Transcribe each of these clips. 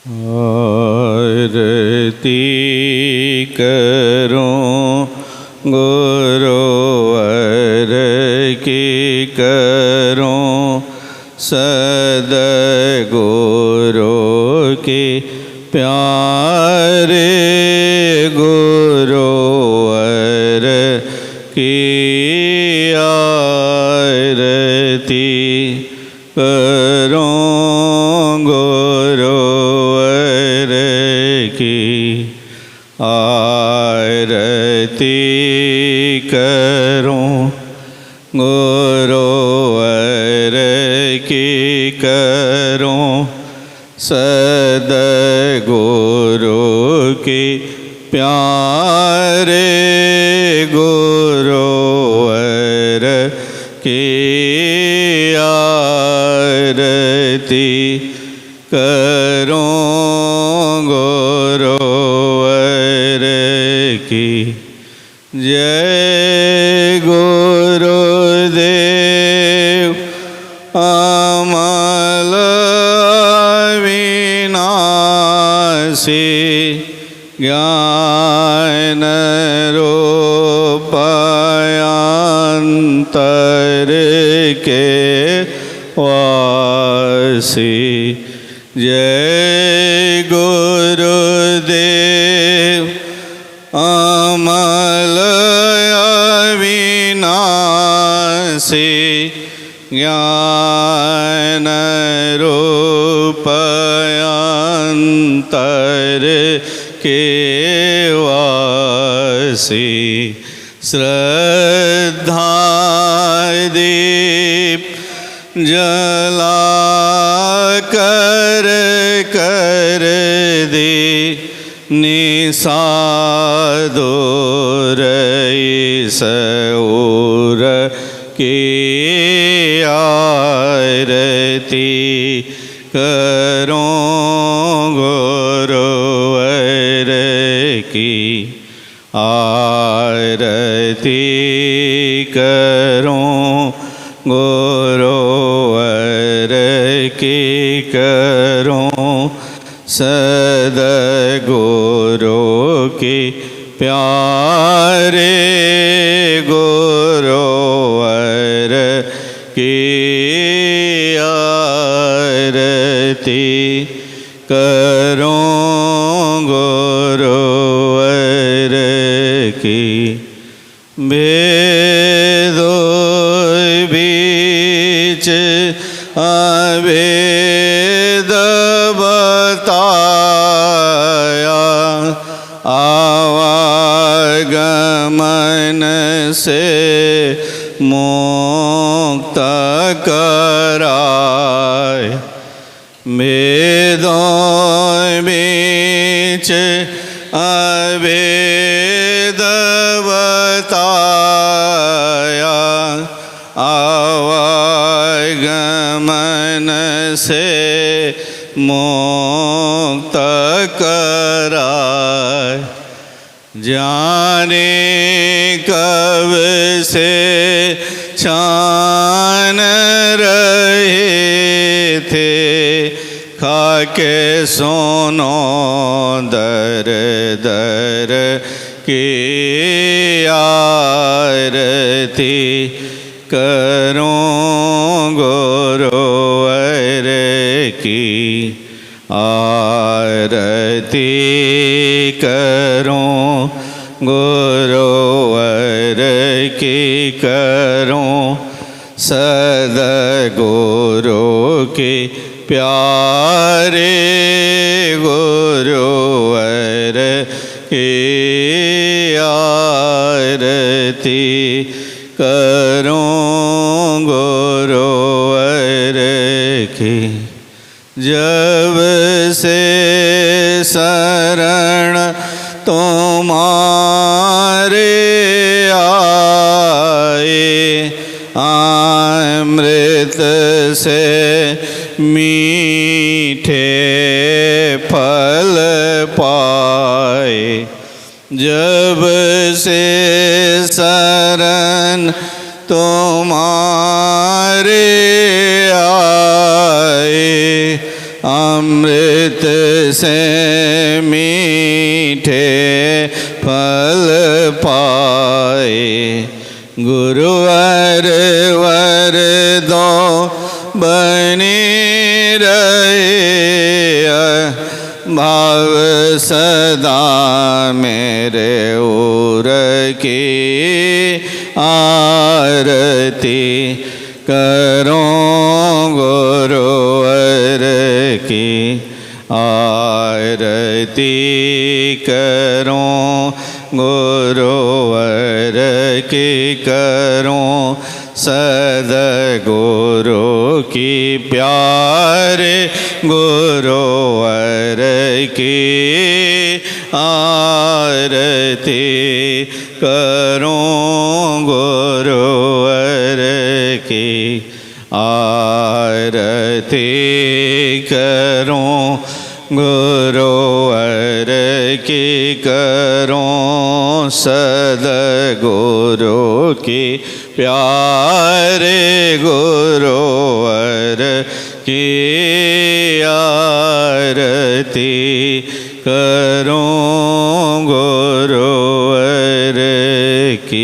आरती करूं गुरुवर की करूं सद्गुरु की प्यारे गुरुवर की आरती करूं गुरुवर की आरती करूं गुरुवर की करूं सद्गुरु की प्यारे गुरुवर की आरती करूं गुरुवर की। जय गुरुदेव अमल अविनाशी ज्ञान रूपांतर के वासी। जय गुरुदेव अमल अविनाशी ज्ञान रूपांतर के वासी। श्रद्धा दीप जला कर कर दे निसादूर सऊर की आरती करूं गुरुवर की आरती करूं गुरुवर की करूं सद्गुरु की प्यारे गुरुवर की आरती करूं गुरुवर की। भेदो बीच अभेद बताया आवागमन से मुक्त कराए। भेदों बीच अभेद बताया आवागमन से मुक्त कराए। जाने कब से छान रहे थे खाके सोनो दर दर की आरती करूं गुरुवर की आरती करूं गुरुवर की करूं सद्गुरु की प्यारे गुरुवर की आरती करूं गुरुवर की। जब से शरण तुम्हारे आए अमृत से मीठे फल पाए। जब से शरण तुम्हारे आए अमृत से मीठे फल पाए। गुरुवर वर दो बनी रहे, भाव सदा मेरे उर की आरती करो। गुरुवर की आरती करो, गुरुवर की करो। सद्गुरु की प्यारे गुरुवर की आरती करो। गुरुवर की आरती करो, गुरुवर की करो। सद्गुरु की प्यारे गुरुवर की आरती करो। गुरुवर की।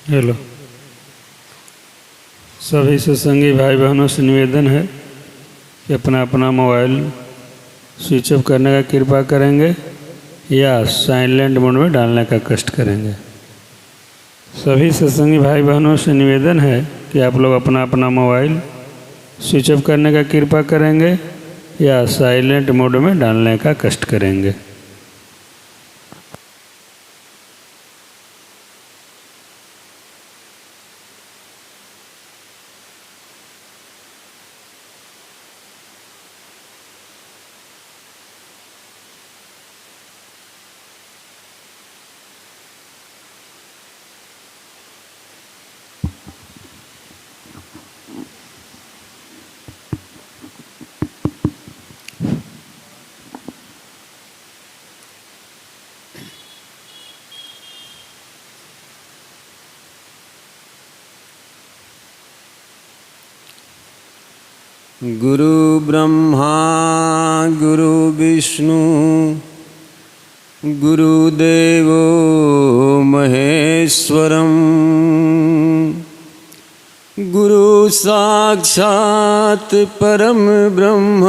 हेलो, सभी सत्संगी भाई बहनों से निवेदन है कि अपना अपना मोबाइल स्विच ऑफ करने का कृपा करेंगे या साइलेंट मोड में डालने का कष्ट करेंगे। सभी सत्संगी भाई बहनों से निवेदन है कि आप लोग अपना अपना मोबाइल स्विच ऑफ करने का कृपा करेंगे या साइलेंट मोड में डालने का कष्ट करेंगे। गुरु ब्रह्मा गुरु विष्णु गुरुदेवो महेश्वरम गुरु साक्षात् परम ब्रह्म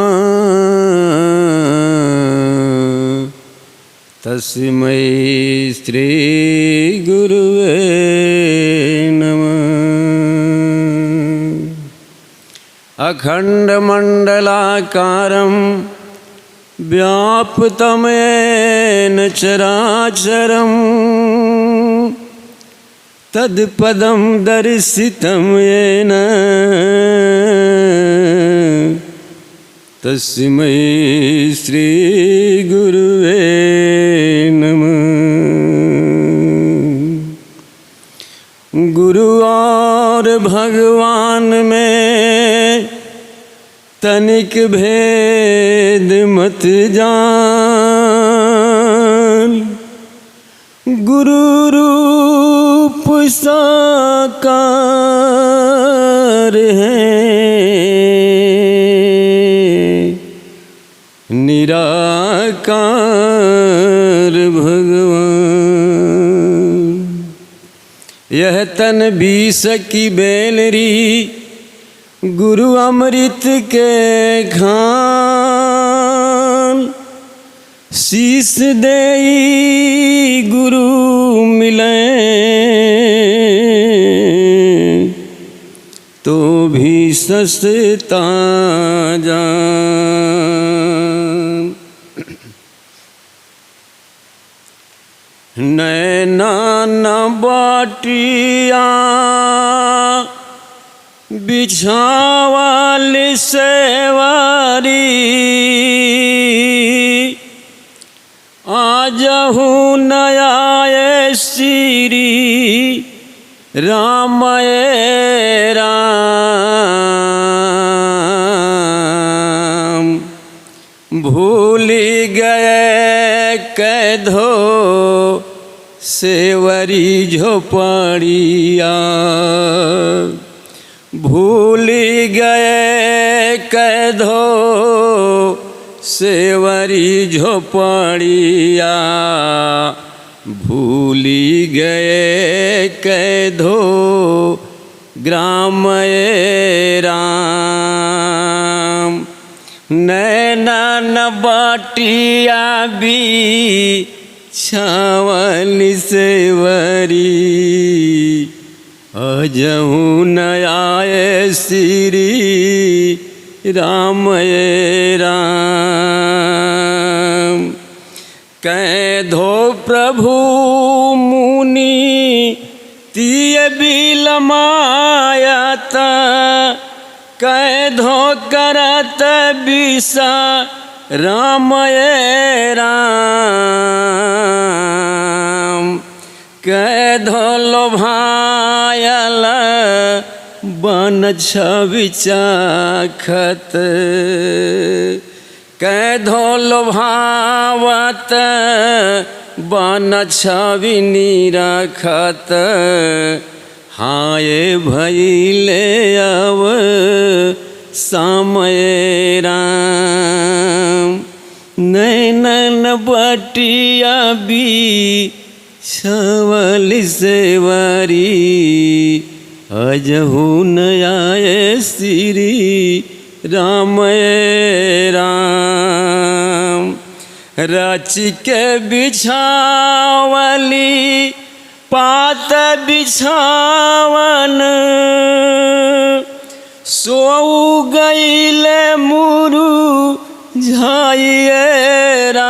तस्मै श्री गुरुवे नमः। अखण्डमण्डलाकारं व्याप्तं येन चराचरं तत्पदं दर्शितं येन तस्मै श्रीगुरुवे नमः। गुरु और भगवान में तनिक भेद मत जान, गुरु रूप साकार है निराकार भगवान। यह तन बीस की बेलरी गुरु अमृत के खान, शीस देई गुरु मिले तो भी सस्ता जान। नैना न बाटिया बिछावल सेवारी, आजहू नया श्री राम राम। भूल गए कैधो सेवरी झोपड़िया, भूल गए कैधो सेवरी झोपड़िया, भूल गए कैधो ग्राम राम। नैना न बाटिया भी छावल सेवरी, अजहू नया श्री राम राम। कैधो प्रभु मुनि तिय बिलमायत, कैधो करत बिसा राम राम। कैधो लोभायल बन छवि चाखत, कैधो लोभावत बन छवि निरखत, हाय भइले अब समय राम। नैनन बटिया भी छवल सेवरी, अजहू नया श्री राम राम। रच के बिछावली पात बिछावन, सो गईले मुरु झाइए राम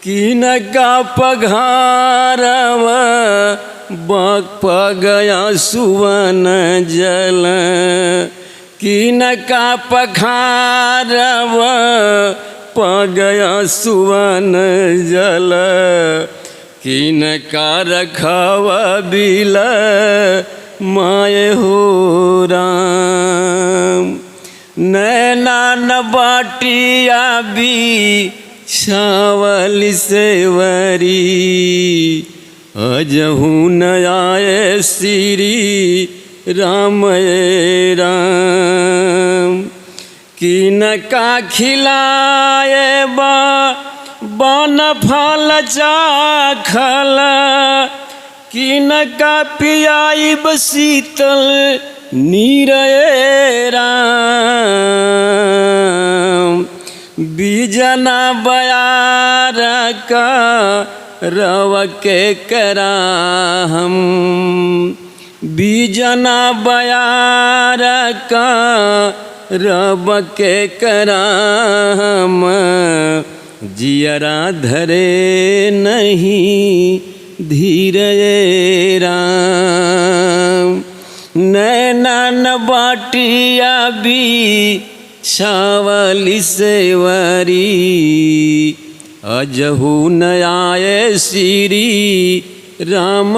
किन का पघारव बक पगया सुवन जल किन का पघारव पगया सुवन जल किन का रखव बिल माए हो राम नैना न बाटिया भी छावल सेवरी अजहू न आए श्री राम राम किन का खिलाए बन फल चाखल किन का पियाई शीतल नीरे राम बीजना बयार का रव के करा हम बीजना बयार का रब के करा हम जियरा धरे नहीं धीरे राम नैना न बाटिया भी छावली सेवरी अजहू न आए श्री राम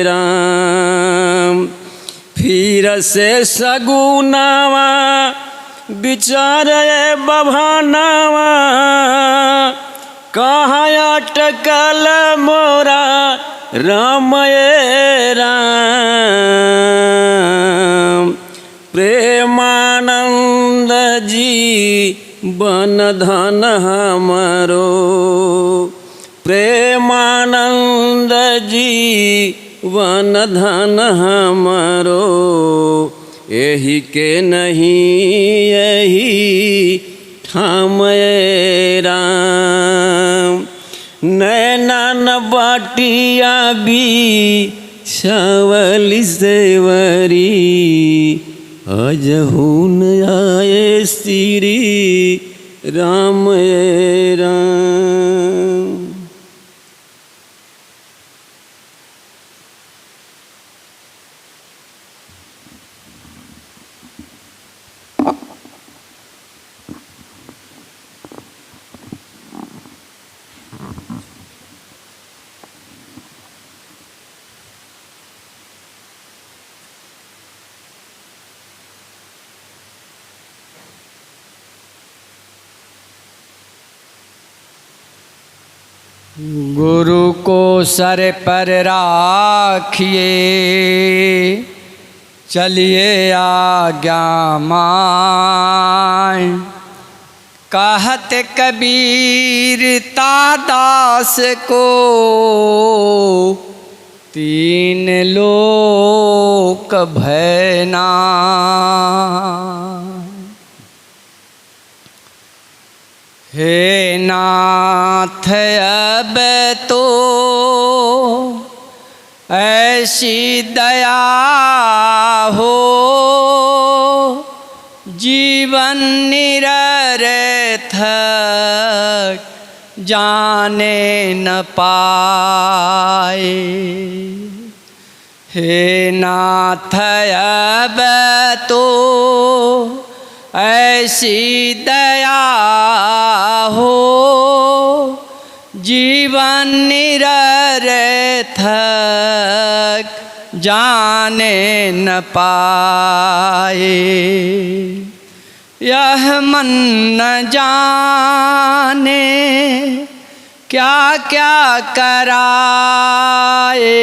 राम फिर से सगुनावा बिचारे बभानावा कहाँ अटकल मोरा राम राम प्रेमानंद जी बन धन हमरो प्रेमानंद जी वन धन हमरो यही के नहीं यही ठाम राम नैना न बाटिया भी छावली सेवरी अजहू न आए श्री राम राम। गुरु को सर पर राखिए चलिए आज्ञा मान कहत कबीर तादास को तीन लोक भयना हे नाथ अब तो ऐसी दया हो जीवन निरर्थक जाने न पाए। हे नाथ अब तो ऐसी दया हो जीवन निरर्थक जाने न पाए। यह मन न जाने क्या क्या कराए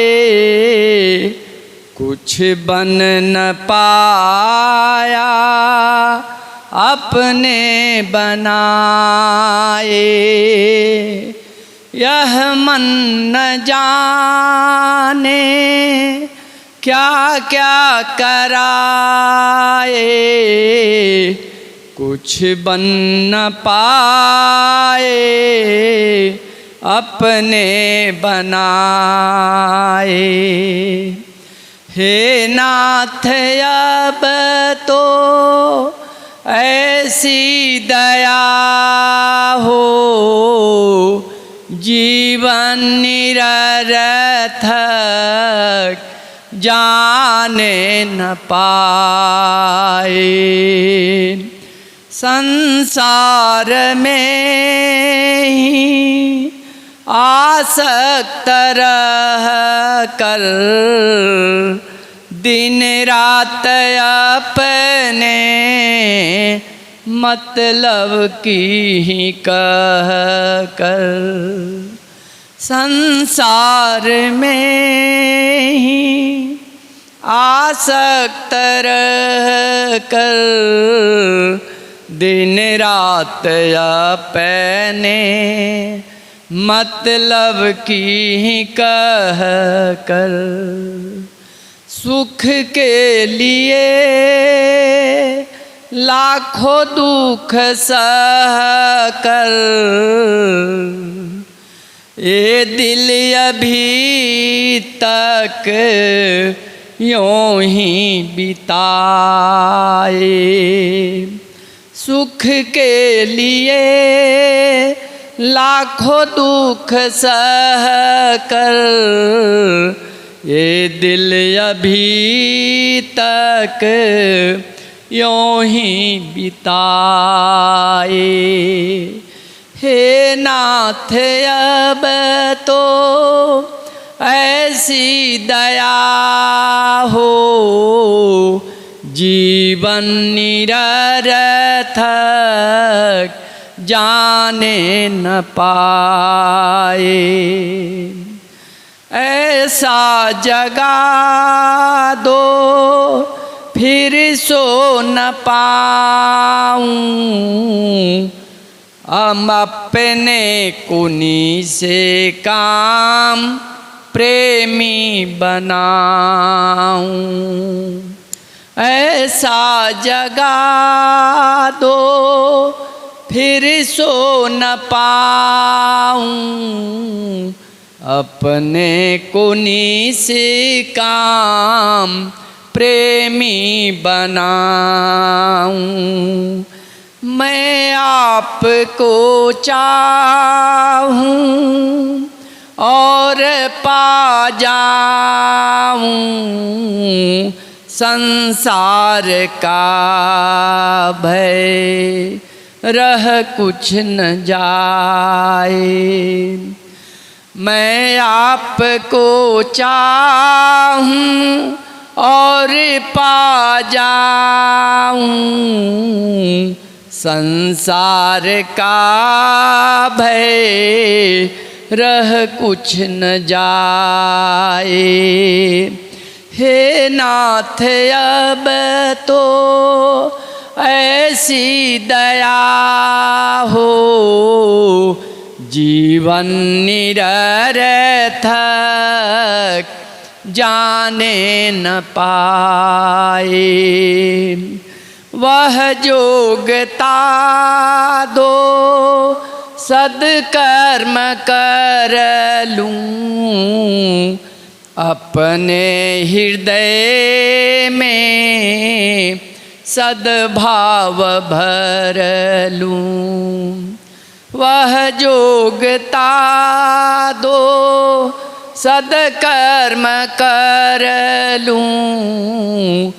कुछ बन न पाया अपने बनाए। यह मन न जाने क्या क्या कराए कुछ बन न पाए अपने बनाए। हे नाथ अब तो ऐसी दया हो, जीवन निरर्थक जाने न पाए। संसार में ही आसक्त रह कर दिन रात अपने मतलब की ही कह कर, संसार में ही आसक्त रह कर दिन रात अपने मतलब की ही कह कर, सुख के लिए लाखों दुख सह कर ये दिल अभी तक यूं ही बिताए। सुख के लिए लाखों दुख सह कर ये दिल अभी तक यूं ही बिताए। हे नाथ अब तो ऐसी दया हो, जीवन निरर्थक जाने न पाए। ऐसा जगा दो फिर सो न पाऊं, हम अपने कुनी से काम प्रेमी बनाऊं। ऐसा जगा दो फिर सो न पाऊं, अपने कुनी से काम प्रेमी बनाऊं। मैं आपको चाहूं और पा जाऊं, संसार का भय रह कुछ न जाए। मैं आपको चाहूं और पा जाऊं, संसार का भय रह कुछ न जाए। हे नाथ अब तो ऐसी दया हो, जीवन निरर्थक जाने न पाए। वह जोगता दो सद्कर्म कर लूं, अपने हृदय में सद्भाव भर लूं। वह जोगता दो सद्कर्म कर लूं,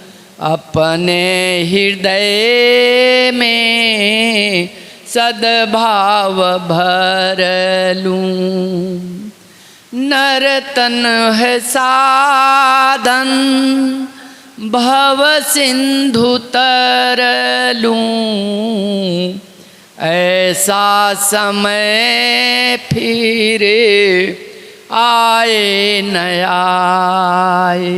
अपने हृदय में सद्भाव भर लूं। नरतन है साधन भव सिंधु तर लूं, ऐसा समय फिरे आए न आए।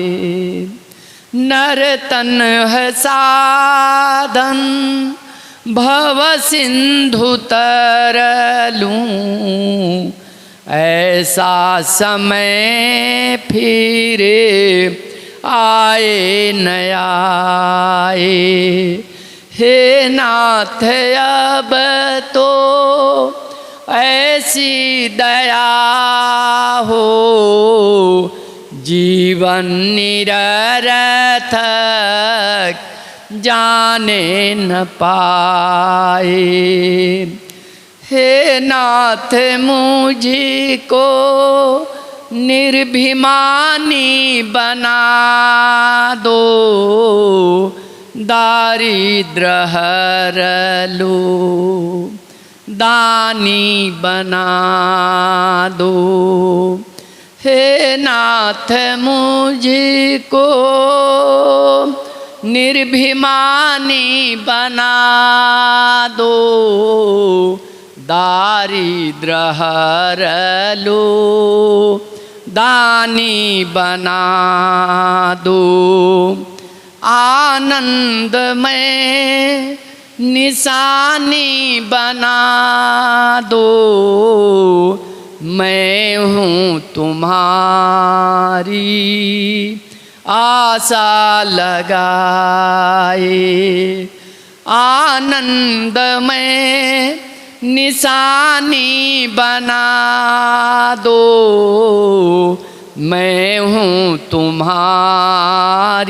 नरतन है साधन भव सिंधु तर लूं, ऐसा समय फिरे आए न आए। हे नाथ अब तो ऐसी दया हो, जीवन निरर्थक जाने न पाए। हे नाथ मुझको निर्भिमानी बना दो, दारिद्र हर लो दानी बना दो। हे नाथ मुझको निर्भिमानी बना दो, दारिद्र हर लो दानी बना दो। आनंद में निशानी बना दो, मैं हूँ तुम्हारी आशा लगाए। आनंद में निशानी बना दो, मैं हूँ तुम्हारी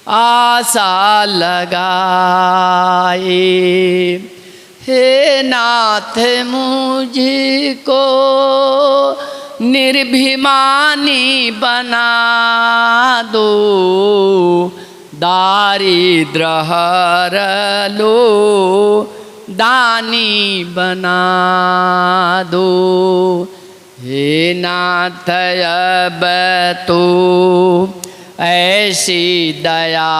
आशा लगाए। हे नाथ मुझको निर्भिमानी बना दो, दारिद्र हर लो दानी बना दो। हे नाथ अब तो ऐसी दया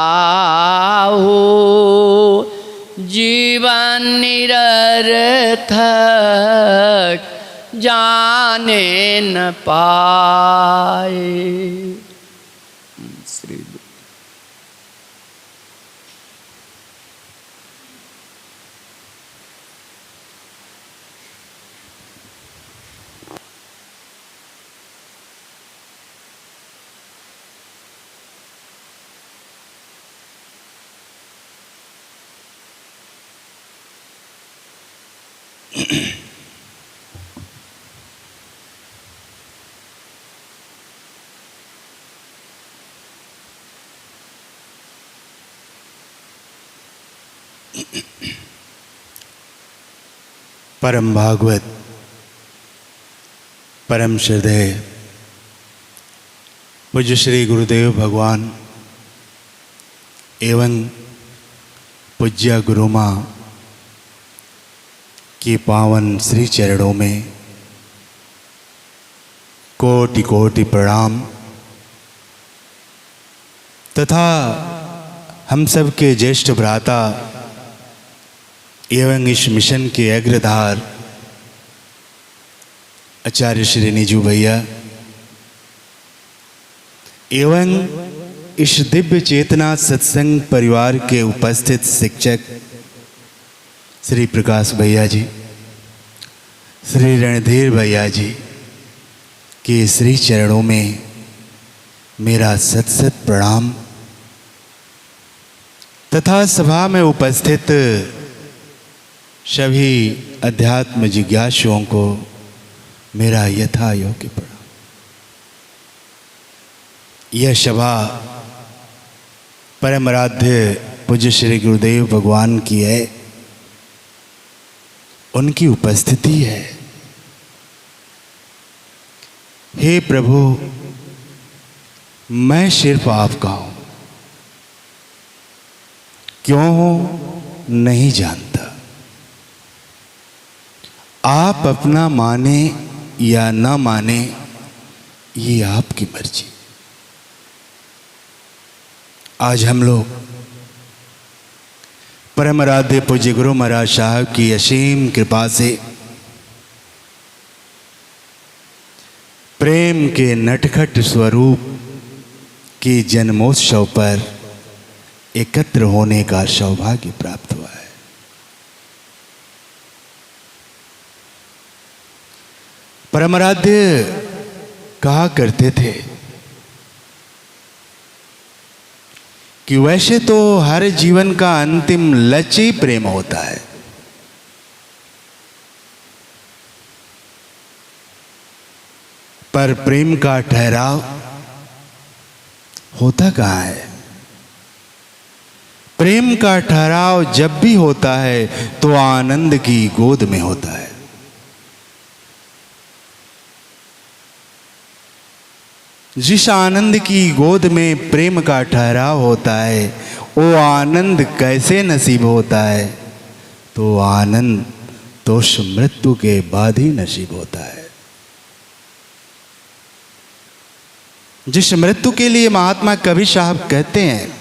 हो, जीवन निरर्थक जाने न पाए। श्री परम भागवत, परम श्रद्धेय पूज्य श्री गुरुदेव भगवान एवं पूज्य गुरु माँ के पावन श्री चरणों में कोटि कोटि प्रणाम तथा हम सब के ज्येष्ठ भ्राता एवं इस मिशन के अग्रधार आचार्य श्री निजू भैया एवं इस दिव्य चेतना सत्संग परिवार के उपस्थित शिक्षक श्री प्रकाश भैया जी, श्री रणधीर भैया जी के श्री चरणों में मेरा सत सत प्रणाम तथा सभा में उपस्थित सभी अध्यात्म जिज्ञासुओं को मेरा यथा योग्य प्रणाम। यह सभा परम आराध्य पूज्य श्री गुरुदेव भगवान की है, उनकी उपस्थिति है। हे प्रभु, मैं सिर्फ आपका हूं, क्यों हो नहीं जानता। आप अपना माने या न माने ये आपकी मर्जी। आज हम लोग परम आराध्य पूज्य गुरु महाराज साहब की असीम कृपा से प्रेम के नटखट स्वरूप के जन्मोत्सव पर एकत्र होने का सौभाग्य प्राप्त हुआ है। परम आराध्य कहा करते थे कि वैसे तो हर जीवन का अंतिम लक्ष्य ही प्रेम होता है, पर प्रेम का ठहराव होता कहाँ है। प्रेम का ठहराव जब भी होता है तो आनंद की गोद में होता है। जिस आनंद की गोद में प्रेम का ठहराव होता है वो आनंद कैसे नसीब होता है? तो आनंद तो मृत्यु के बाद ही नसीब होता है। जिस मृत्यु के लिए महात्मा कबीर साहब कहते हैं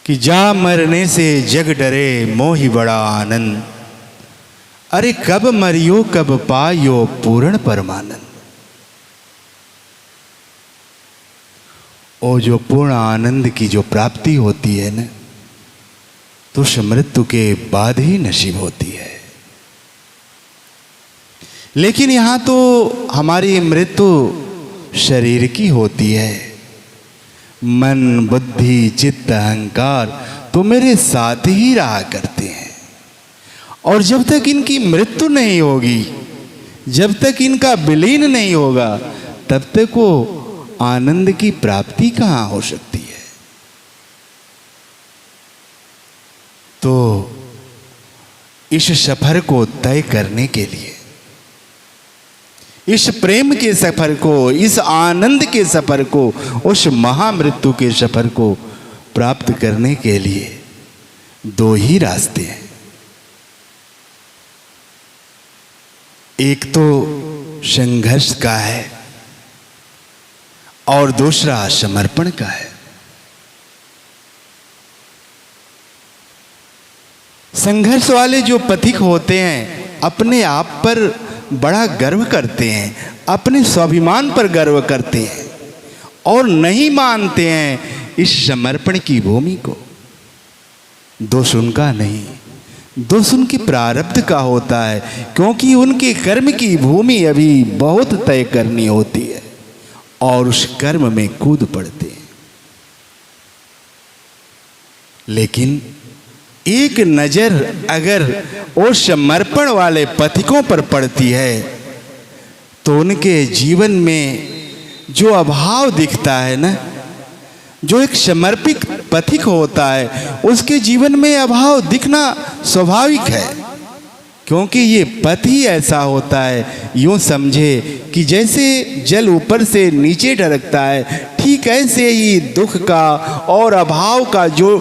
कि जा मरने से जग डरे मोहि बड़ा आनंद, अरे कब मरियो कब पायो पूर्ण परमानंद। और जो पूर्ण आनंद की जो प्राप्ति होती है ना, तो मृत्यु के बाद ही नसीब होती है। लेकिन यहां तो हमारी मृत्यु शरीर की होती है। मन बुद्धि चित्त अहंकार तो मेरे साथ ही रहा करते हैं, और जब तक इनकी मृत्यु नहीं होगी, जब तक इनका विलीन नहीं होगा, तब तक वो आनंद की प्राप्ति कहां हो सकती है। तो इस सफर को तय करने के लिए, इस प्रेम के सफर को, इस आनंद के सफर को, उस महामृत्यु के सफर को प्राप्त करने के लिए दो ही रास्ते हैं। एक तो संघर्ष का है और दूसरा समर्पण का है। संघर्ष वाले जो पथिक होते हैं अपने आप पर बड़ा गर्व करते हैं, अपने स्वाभिमान पर गर्व करते हैं और नहीं मानते हैं इस समर्पण की भूमि को। दोष उनका नहीं, दोष उनके प्रारब्ध का होता है, क्योंकि उनके कर्म की भूमि अभी बहुत तय करनी होती है और उस कर्म में कूद पड़ते हैं। लेकिन एक नजर अगर वो समर्पण वाले पथिकों पर पड़ती है तो उनके जीवन में जो अभाव दिखता है ना, जो एक समर्पित पथिक होता है उसके जीवन में अभाव दिखना स्वाभाविक है, क्योंकि ये पथ ही ऐसा होता है। यूं समझे कि जैसे जल ऊपर से नीचे ढरकता है, ठीक ऐसे ही दुख का और अभाव का जो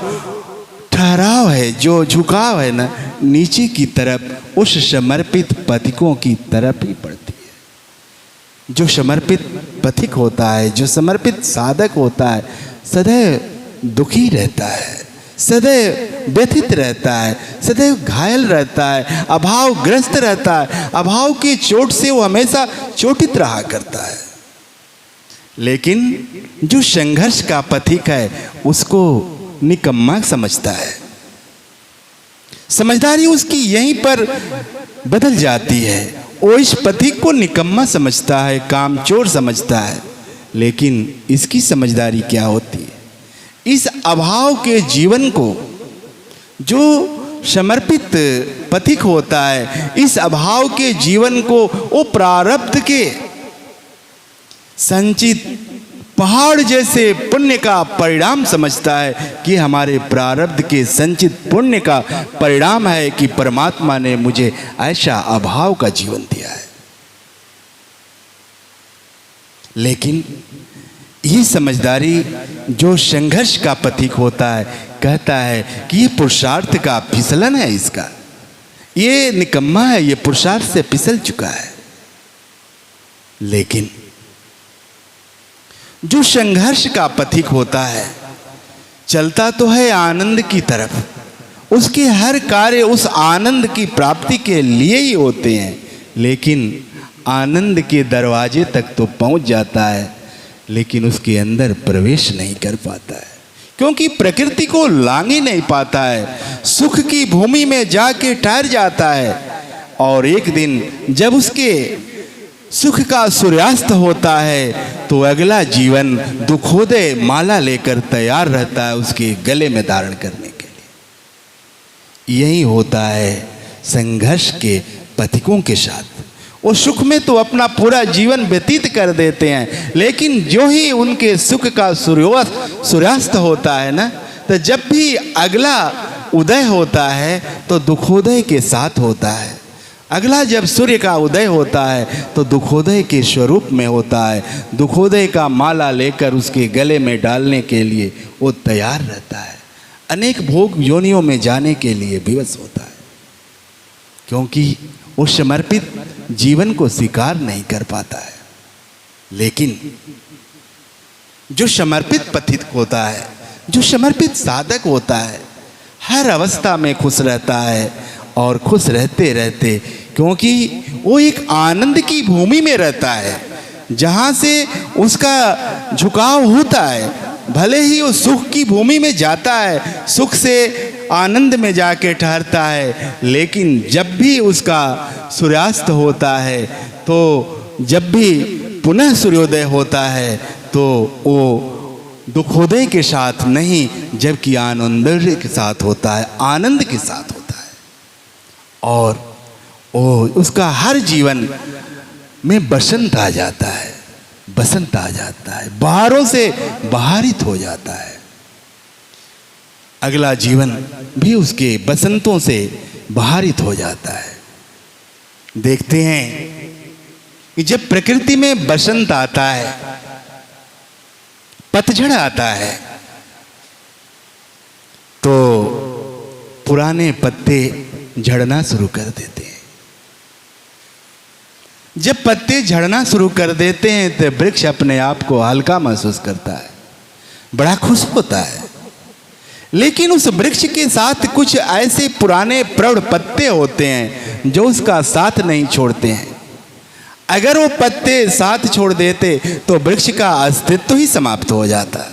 ठहराव है, जो झुकाव है ना, नीचे की तरफ उस समर्पित पथिकों की तरफ ही पड़ती है। जो समर्पित पथिक होता है, जो समर्पित साधक होता है, सदैव दुखी रहता है, सदैव व्यथित रहता है, सदैव घायल रहता है, अभावग्रस्त रहता है। अभाव की चोट से वो हमेशा चोटित रहा करता है। लेकिन जो संघर्ष का पथिक है उसको निकम्मा समझता है। समझदारी उसकी यहीं पर बदल जाती है। वो इस पथिक को निकम्मा समझता है, कामचोर समझता है। लेकिन इसकी समझदारी क्या होती है? इस अभाव के जीवन को जो समर्पित पथिक होता है, इस अभाव के जीवन को वो प्रारब्ध के संचित पहाड़ जैसे पुण्य का परिणाम समझता है कि हमारे प्रारब्ध के संचित पुण्य का परिणाम है कि परमात्मा ने मुझे ऐसा अभाव का जीवन दिया है। लेकिन ये समझदारी जो संघर्ष का पथिक होता है कहता है कि ये पुरुषार्थ का फिसलन है, इसका ये निकम्मा है, ये पुरुषार्थ से फिसल चुका है। लेकिन जो संघर्ष का पथिक होता है चलता तो है आनंद की तरफ, उसके हर कार्य उस आनंद की प्राप्ति के लिए ही होते हैं, लेकिन आनंद के दरवाजे तक तो पहुंच जाता है लेकिन उसके अंदर प्रवेश नहीं कर पाता है, क्योंकि प्रकृति को लांग ही नहीं पाता है। सुख की भूमि में जाके ठहर जाता है और एक दिन जब उसके सुख का सूर्यास्त होता है तो अगला जीवन दुखोदय माला लेकर तैयार रहता है उसके गले में धारण करने के लिए। यही होता है संघर्ष के पथिकों के साथ। वो सुख में तो अपना पूरा जीवन व्यतीत कर देते हैं, लेकिन जो ही उनके सुख का सूर्यास्त होता है ना, तो जब भी अगला उदय होता है तो दुखोदय के साथ होता है। अगला जब सूर्य का उदय होता है तो दुखोदय के स्वरूप में होता है। दुखोदय का माला लेकर उसके गले में डालने के लिए वो तैयार रहता है। अनेक भोग योनियों में जाने के लिए विवश होता है, क्योंकि वो समर्पित जीवन को स्वीकार नहीं कर पाता है। लेकिन जो समर्पित पथित होता है, जो समर्पित साधक होता है, हर अवस्था में खुश रहता है और खुश रहते रहते, क्योंकि वो एक आनंद की भूमि में रहता है जहाँ से उसका झुकाव होता है। भले ही वो सुख की भूमि में जाता है, सुख से आनंद में जाके ठहरता है, लेकिन जब भी उसका सूर्यास्त होता है, तो जब भी पुनः सूर्योदय होता है, तो वो दुखोदय के साथ नहीं, जबकि आनंद के साथ होता है, आनंद के साथ होता है। और वो उसका हर जीवन में बसंत आ जाता है, बसंत आ जाता है, बहारों से बहारित हो जाता है। अगला जीवन भी उसके बसंतों से बहारित हो जाता है। देखते हैं कि जब प्रकृति में बसंत आता है, पतझड़ आता है, तो पुराने पत्ते झड़ना शुरू कर देते हैं। जब पत्ते झड़ना शुरू कर देते हैं तो वृक्ष अपने आप को हल्का महसूस करता है, बड़ा खुश होता है। लेकिन उस वृक्ष के साथ कुछ ऐसे पुराने प्रौढ़ पत्ते होते हैं जो उसका साथ नहीं छोड़ते हैं। अगर वो पत्ते साथ छोड़ देते तो वृक्ष का अस्तित्व ही समाप्त हो जाता।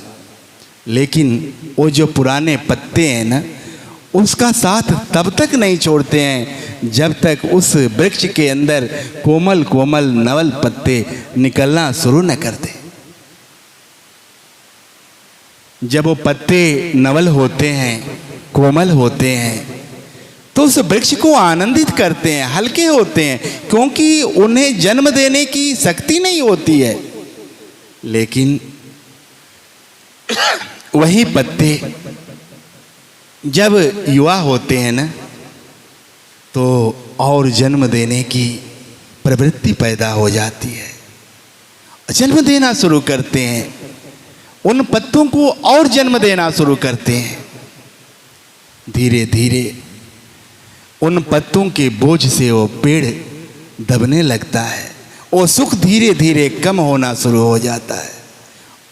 लेकिन वो जो पुराने पत्ते हैं ना, उसका साथ तब तक नहीं छोड़ते हैं जब तक उस वृक्ष के अंदर कोमल कोमल नवल पत्ते निकलना शुरू न कर दे। जब वो पत्ते नवल होते हैं, कोमल होते हैं, तो उस वृक्ष को आनंदित करते हैं, हल्के होते हैं, क्योंकि उन्हें जन्म देने की शक्ति नहीं होती है। लेकिन वही पत्ते जब युवा होते हैं ना, तो और जन्म देने की प्रवृत्ति पैदा हो जाती है, जन्म देना शुरू करते हैं, उन पत्तों को और जन्म देना शुरू करते हैं। धीरे धीरे उन पत्तों के बोझ से वो पेड़ दबने लगता है, वो सुख धीरे धीरे कम होना शुरू हो जाता है।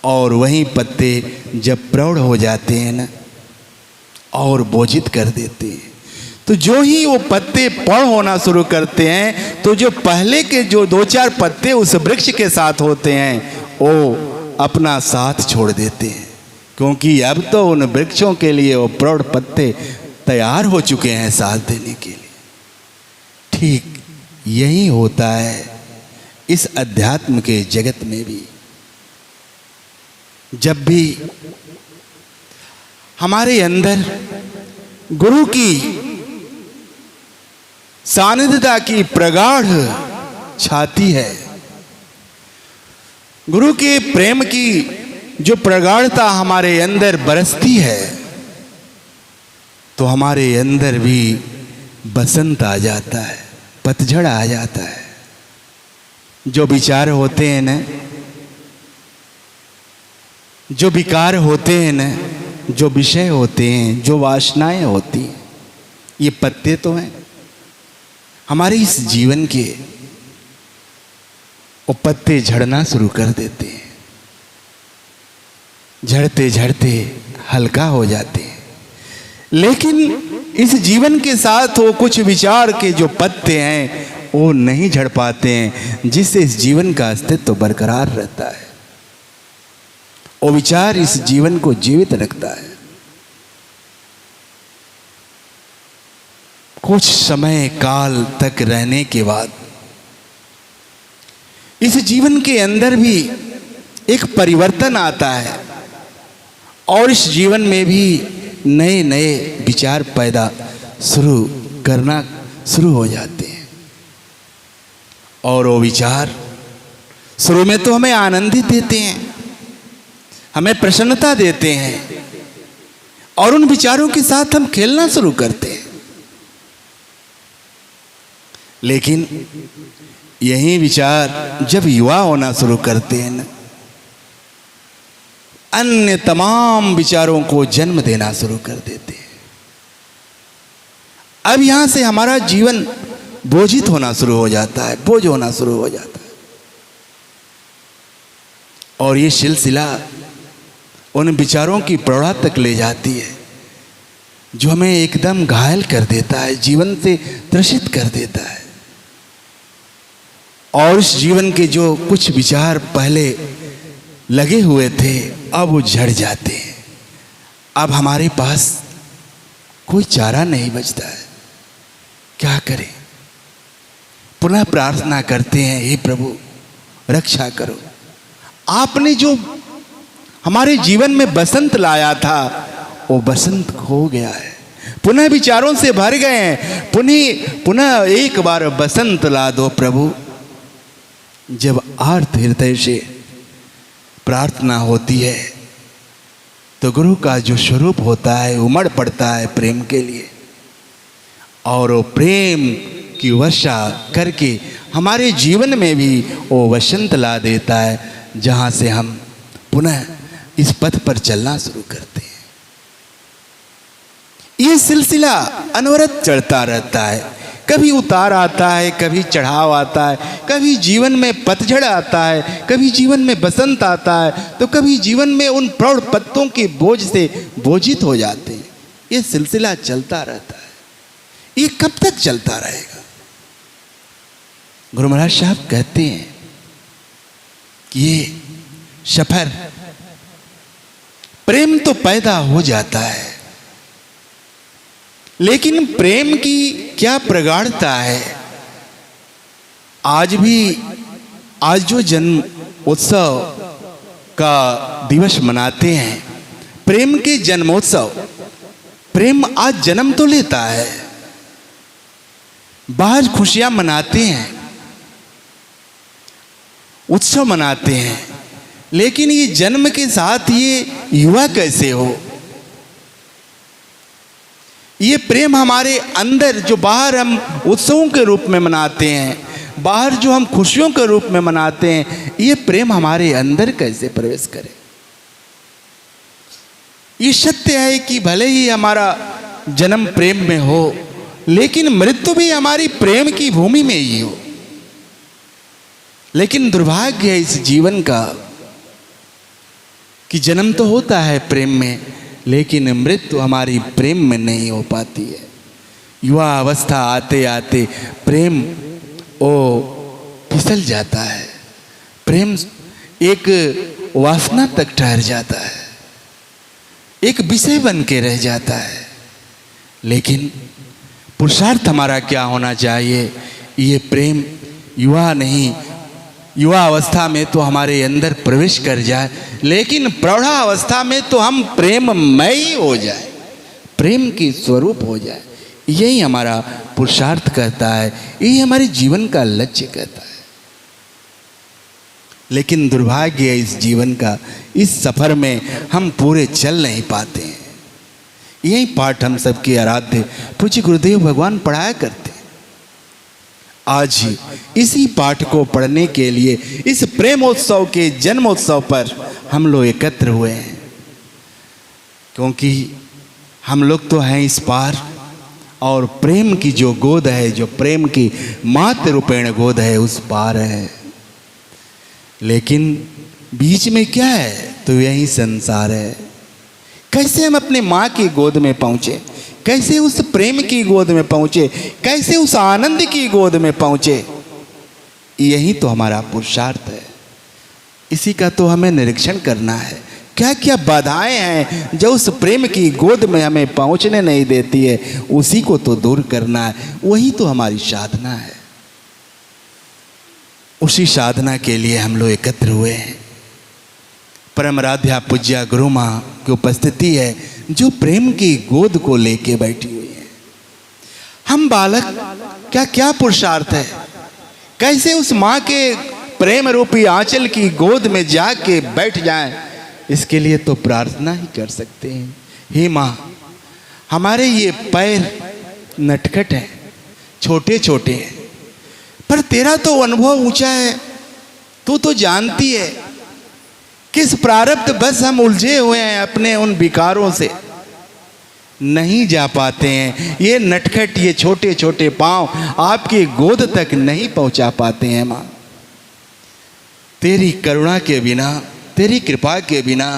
और वहीं पत्ते जब प्रौढ़ हो जाते हैं ना, और बोझित कर देते हैं, तो जो ही वो पत्ते प्रौढ़ होना शुरू करते हैं, तो जो पहले के जो 2-4 पत्ते उस वृक्ष के साथ होते हैं, वो अपना साथ छोड़ देते हैं, क्योंकि अब तो उन वृक्षों के लिए वो प्रौढ़ पत्ते तैयार हो चुके हैं साथ देने के लिए। ठीक यही होता है इस अध्यात्म के जगत में भी। जब भी हमारे अंदर गुरु की सानिध्यता की प्रगाढ़ छाती है, गुरु के प्रेम की जो प्रगाढ़ता हमारे अंदर बरसती है, तो हमारे अंदर भी बसंत आ जाता है, पतझड़ आ जाता है। जो विचार होते हैं ना, जो विकार होते हैं ना, जो विषय होते हैं, जो वासनाएं होती हैं, ये पत्ते तो हैं हमारे इस जीवन के। वो पत्ते झड़ना शुरू कर देते हैं, झड़ते झड़ते हल्का हो जाते हैं। लेकिन इस जीवन के साथ वो कुछ विचार के जो पत्ते हैं वो नहीं झड़ पाते हैं, जिससे इस जीवन का अस्तित्व बरकरार रहता है। वो विचार इस जीवन को जीवित रखता है। कुछ समय काल तक रहने के बाद इस जीवन के अंदर भी एक परिवर्तन आता है, और इस जीवन में भी नए नए विचार पैदा करना शुरू हो जाते हैं। और वो विचार शुरू में तो हमें आनंदित देते हैं, हमें प्रसन्नता देते हैं, और उन विचारों के साथ हम खेलना शुरू करते हैं। लेकिन यही विचार जब युवा होना शुरू करते हैं ना, अन्य तमाम विचारों को जन्म देना शुरू कर देते हैं। अब यहां से हमारा जीवन बोझित होना शुरू हो जाता है, बोझ होना शुरू हो जाता है, और ये सिलसिला उन विचारों की प्रौढ़ा तक ले जाती है जो हमें एकदम घायल कर देता है, जीवन से त्रसित कर देता है। और इस जीवन के जो कुछ विचार पहले लगे हुए थे अब वो झड़ जाते हैं। अब हमारे पास कोई चारा नहीं बचता है, क्या करें? पुनः प्रार्थना करते हैं, हे प्रभु रक्षा करो। आपने जो हमारे जीवन में बसंत लाया था वो बसंत खो गया है, पुनः विचारों से भर गए हैं। पुनः एक बार बसंत ला दो प्रभु। जब आर्त हृदय से प्रार्थना होती है तो गुरु का जो स्वरूप होता है उमड़ पड़ता है प्रेम के लिए, और वो प्रेम की वर्षा करके हमारे जीवन में भी वो वसंत ला देता है, जहाँ से हम पुनः इस पथ पर चलना शुरू करते हैं। ये सिलसिला अनवरत चढ़ता रहता है, कभी उतार आता है, कभी चढ़ाव आता है, कभी जीवन में पतझड़ आता है, कभी जीवन में बसंत आता है, तो कभी जीवन में उन प्रौढ़ पत्तों के बोझ से बोझित हो जाते हैं। ये सिलसिला चलता रहता है। ये कब तक चलता रहेगा? गुरु महाराज साहब कहते हैं कि ये सफर, प्रेम तो पैदा हो जाता है, लेकिन प्रेम की क्या प्रगाढ़ता है। आज जो जन्म उत्सव का दिवस मनाते हैं, प्रेम के जन्मोत्सव, प्रेम आज जन्म तो लेता है, बाहर खुशियां मनाते हैं, उत्सव मनाते हैं, लेकिन ये जन्म के साथ ये युवा कैसे हो? ये प्रेम हमारे अंदर जो बाहर हम उत्सवों के रूप में मनाते हैं, बाहर जो हम खुशियों के रूप में मनाते हैं, ये प्रेम हमारे अंदर कैसे प्रवेश करे? ये सत्य है कि भले ही हमारा जन्म प्रेम में हो, लेकिन मृत्यु भी हमारी प्रेम की भूमि में ही हो। लेकिन दुर्भाग्य है इस जीवन का कि जन्म तो होता है प्रेम में, लेकिन मृत्यु हमारी प्रेम में नहीं हो पाती है। युवा अवस्था आते आते प्रेम ओ फिसल जाता है, प्रेम एक वासना तक ठहर जाता है, एक विषय बन के रह जाता है। लेकिन पुरुषार्थ हमारा क्या होना चाहिए? ये प्रेम युवा अवस्था में तो हमारे अंदर प्रवेश कर जाए, लेकिन प्रौढ़ा अवस्था में तो हम प्रेममय ही हो जाए, प्रेम की स्वरूप हो जाए। यही हमारा पुरुषार्थ कहता है, यही हमारे जीवन का लक्ष्य कहता है। लेकिन दुर्भाग्य है इस जीवन का, इस सफर में हम पूरे चल नहीं पाते हैं। यही पाठ हम सबके आराध्य पूज्य गुरुदेव भगवान पढ़ाया करते। आज ही इसी पाठ को पढ़ने के लिए इस प्रेमोत्सव के जन्मोत्सव पर हम लोग एकत्र हुए हैं, क्योंकि हम लोग तो हैं इस पार, और प्रेम की जो गोद है, जो प्रेम की मातृ रूपेण गोद है, उस पार है। लेकिन बीच में क्या है? तो यही संसार है। कैसे हम अपने माँ की गोद में पहुँचे, कैसे उस प्रेम की गोद में पहुँचे, कैसे उस आनंद की गोद में पहुँचे? यही तो हमारा पुरुषार्थ है। इसी का तो हमें निरीक्षण करना है। क्या क्या बाधाएं हैं जो उस प्रेम की गोद में हमें पहुँचने नहीं देती है, उसी को तो दूर करना है। वही तो हमारी साधना है। उसी साधना के लिए हम लोग एकत्र हुए हैं। परम आराध्या पूज्या गुरु माँ की उपस्थिति है, जो प्रेम की गोद को लेके बैठी हुई है। हम बालक क्या क्या पुरुषार्थ है, कैसे उस माँ के प्रेम रूपी आंचल की गोद में जाके बैठ जाएं, इसके लिए तो प्रार्थना ही कर सकते हैं। हे माँ, हमारे ये पैर नटखट हैं, छोटे छोटे हैं, पर तेरा तो अनुभव ऊंचा है। तू तो जानती है किस प्रारब्ध बस हम उलझे हुए हैं अपने उन विकारों से, नहीं जा पाते हैं। ये नटखट, ये छोटे छोटे पांव आपकी गोद तक नहीं पहुंचा पाते हैं माँ। तेरी करुणा के बिना, तेरी कृपा के बिना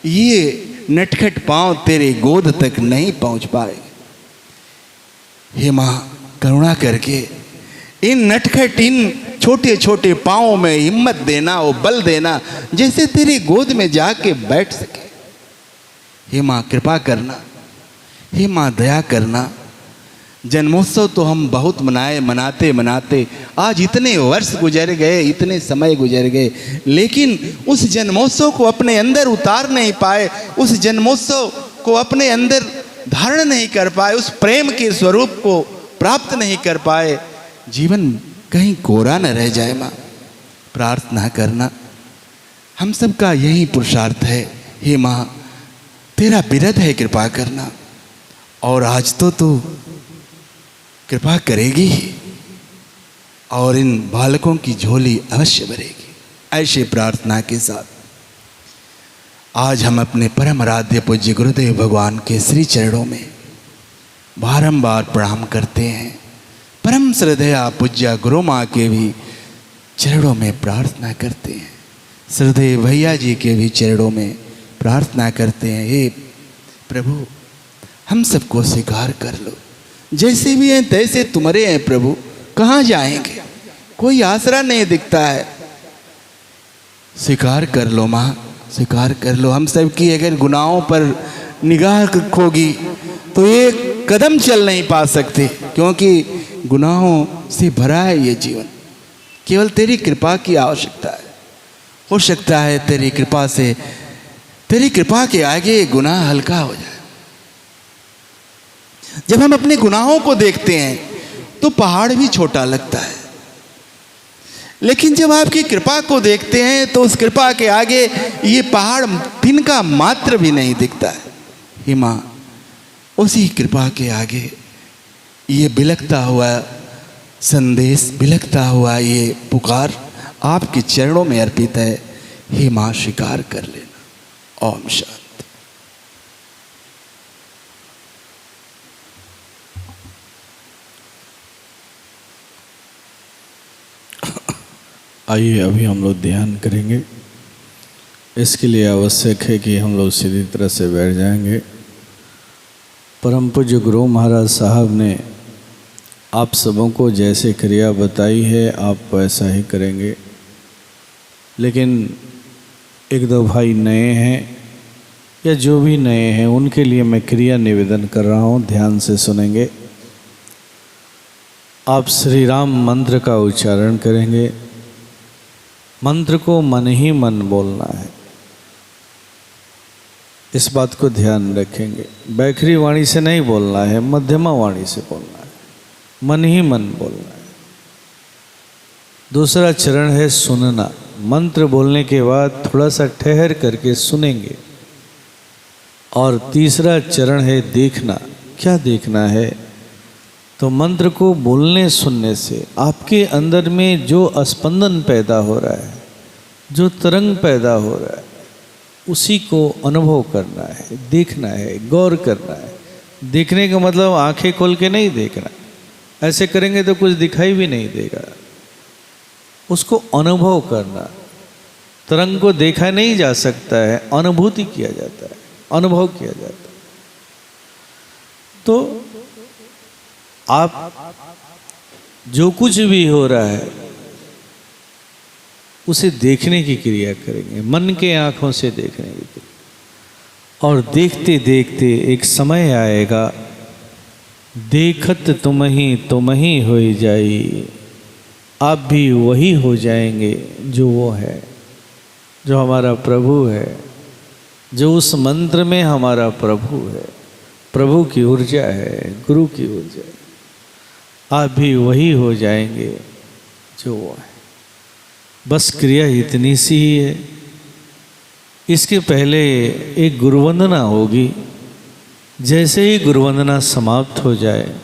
ये नटखट पांव तेरे गोद तक नहीं पहुंच पाए। हे माँ, करुणा करके इन नटखट, इन छोटे छोटे पाँवों में हिम्मत देना, वो बल देना, जैसे तेरी गोद में जाके बैठ सके। हे माँ, कृपा करना। हे माँ, दया करना। जन्मोत्सव तो हम बहुत मनाते मनाते आज इतने वर्ष गुजर गए, इतने समय गुजर गए, लेकिन उस जन्मोत्सव को अपने अंदर उतार नहीं पाए, उस जन्मोत्सव को अपने अंदर धारण नहीं कर पाए, उस प्रेम के स्वरूप को प्राप्त नहीं कर पाए। जीवन कहीं कोरा न रह जाए माँ, प्रार्थना करना। हम सबका यही पुरुषार्थ है। हे माँ, तेरा बिरध है कृपा करना, और आज तो तू कृपा करेगी ही, और इन बालकों की झोली अवश्य भरेगी। ऐसे प्रार्थना के साथ आज हम अपने परम आराध्य पूज्य गुरुदेव भगवान के श्री चरणों में बारंबार प्रणाम करते हैं। परम श्रद्धेया पूज्य गुरु माँ के भी चरणों में प्रार्थना करते हैं, श्रद्धेय भैया जी के भी चरणों में प्रार्थना करते हैं। हे प्रभु, हम सबको स्वीकार कर लो, जैसे भी हैं तैसे तुम्हारे हैं प्रभु। कहाँ जाएंगे, कोई आसरा नहीं दिखता है। स्वीकार कर लो माँ, स्वीकार कर लो। हम सब की अगर गुनाहों पर निगाह रखोगी तो एक कदम चल नहीं पा सकते, क्योंकि गुनाहों से भरा है ये जीवन। केवल तेरी कृपा की आवश्यकता है। हो सकता है तेरी कृपा से, तेरी कृपा के आगे गुनाह हल्का हो जाए। जब हम अपने गुनाहों को देखते हैं तो पहाड़ भी छोटा लगता है, लेकिन जब आपकी कृपा को देखते हैं तो उस कृपा के आगे ये पहाड़ तिनका मात्र भी नहीं दिखता है। हे माँ, उसी कृपा के आगे ये बिलखता हुआ संदेश, बिलखता हुआ ये पुकार आपके चरणों में अर्पित है। हे माँ, स्वीकार कर लेना। ओम शांति। आइए अभी हम लोग ध्यान करेंगे। इसके लिए आवश्यक है कि हम लोग सीधी तरह से बैठ जाएंगे। परम पूज्य गुरु महाराज साहब ने आप सबों को जैसे क्रिया बताई है आप वैसा ही करेंगे, लेकिन एक दो भाई नए हैं या जो भी नए हैं उनके लिए मैं क्रिया निवेदन कर रहा हूँ, ध्यान से सुनेंगे। आप श्री राम मंत्र का उच्चारण करेंगे। मंत्र को मन ही मन बोलना है, इस बात को ध्यान रखेंगे। बैखरी वाणी से नहीं बोलना है, मध्यमा वाणी से बोलना है, मन ही मन बोलना है। दूसरा चरण है सुनना। मंत्र बोलने के बाद थोड़ा सा ठहर करके सुनेंगे। और तीसरा चरण है देखना। क्या देखना है? तो मंत्र को बोलने सुनने से आपके अंदर में जो स्पंदन पैदा हो रहा है, जो तरंग पैदा हो रहा है, उसी को अनुभव करना है, देखना है, गौर करना है। देखने का मतलब आंखें खोल के नहीं देखना, ऐसे करेंगे तो कुछ दिखाई भी नहीं देगा। उसको अनुभव करना। तरंग को देखा नहीं जा सकता है, अनुभूति किया जाता है, अनुभव किया जाता है। तो आप जो कुछ भी हो रहा है उसे देखने की क्रिया करेंगे, मन के आँखों से देखने की क्रिया। और देखते देखते एक समय आएगा, देखत तुम ही हो जाई, आप भी वही हो जाएंगे जो वो है, जो हमारा प्रभु है, जो उस मंत्र में हमारा प्रभु है। प्रभु की ऊर्जा है, गुरु की ऊर्जा है। आप भी वही हो जाएंगे जो वो है। बस क्रिया इतनी सी ही है। इसके पहले एक गुरुवंदना होगी, जैसे ही गुरुवंदना समाप्त हो जाए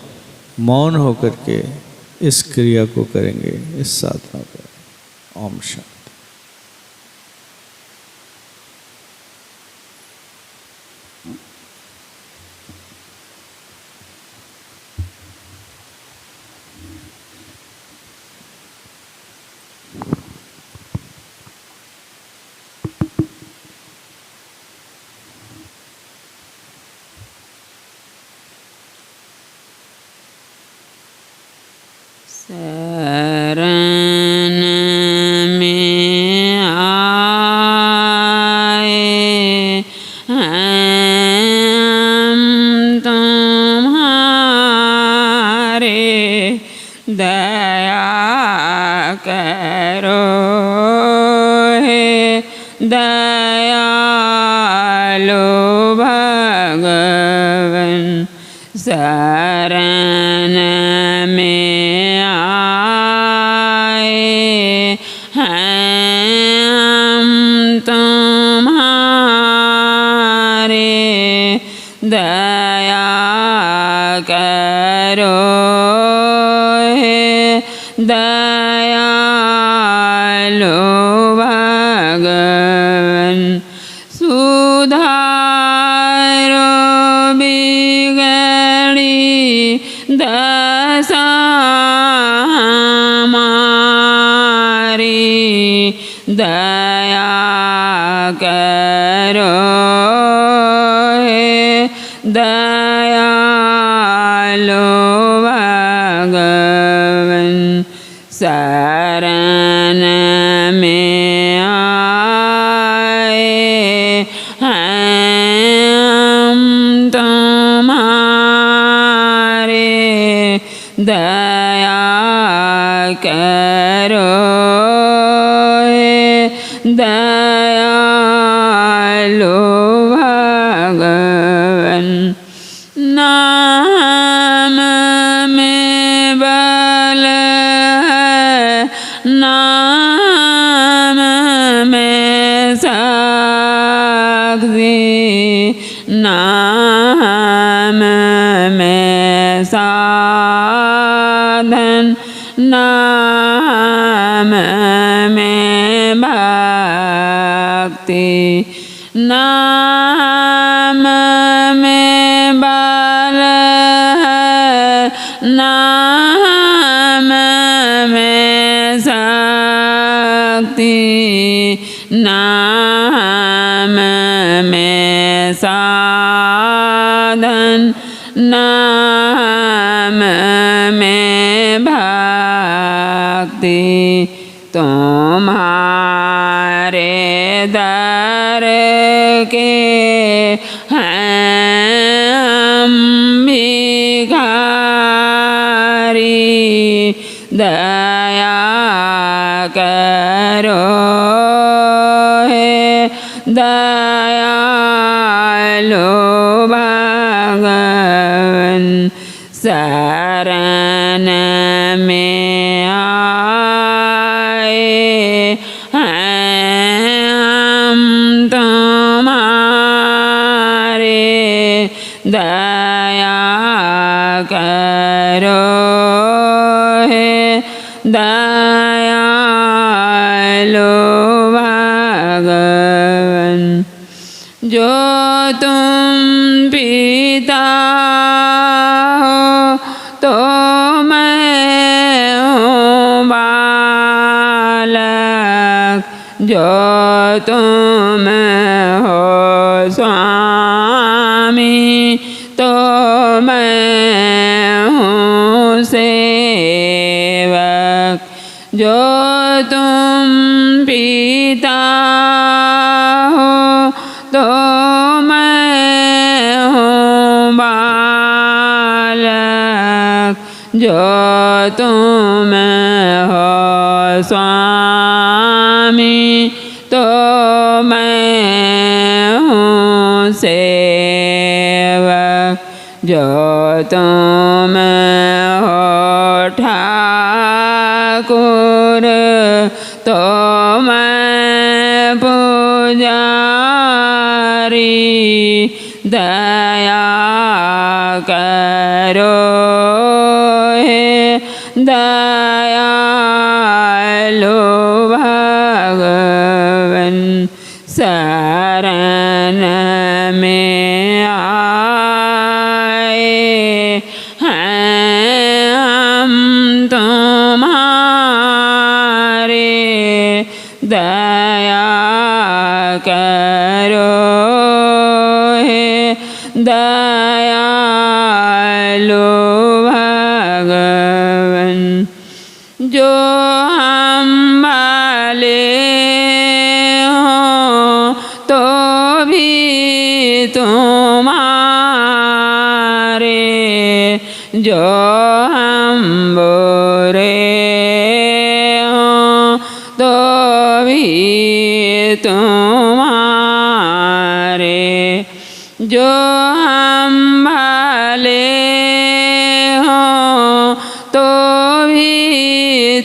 मौन होकर के इस क्रिया को करेंगे, इस साधना को। ओम शांति। शरण में आए हम तुम्हारे, दया करो हे दयालु भगवन। शरण में आए हम तुम्हारे, दया करो हे दयालु भगवन। सुधारो बिगड़ी दशा हमारी, दया करो हे दयालु भगवन। शरण में आए हम तुम्हारे, दया करो हे दयालु भगवन। नाम में बल है, नाम में शक्ति, नाम में साधन, नाम में भक्ति। नाम में बल है, नाम में शक्ति, नाम में साधन, नाम में भक्ति। तुम्हारे दर के हैं हम भिखारी, दया करो हे दयालु भगवन। शरण में आए हम तुम्हारे, दया करो हे दयालु भगवन। जो तुम पिता हो तो मैं हूँ बालक, जो तुम हो स्वामी तो मैं हूँ सेवक। जो तुम पिता हो तो मैं हूँ बालक, जो तुम हो स्वामी तो मैं हूँ सेवक। जो तुम हो ठाकुर तो मैं पुजारी, दया दयालु भगवन शरण में आए हैं हम तुम्हारे, दया करो हे दयालु भगवन। जो हम भले हों तो भी तुम्हारे, जो हम बुरे हों तो भी तुम्हारे, जो हम भले हों तो भी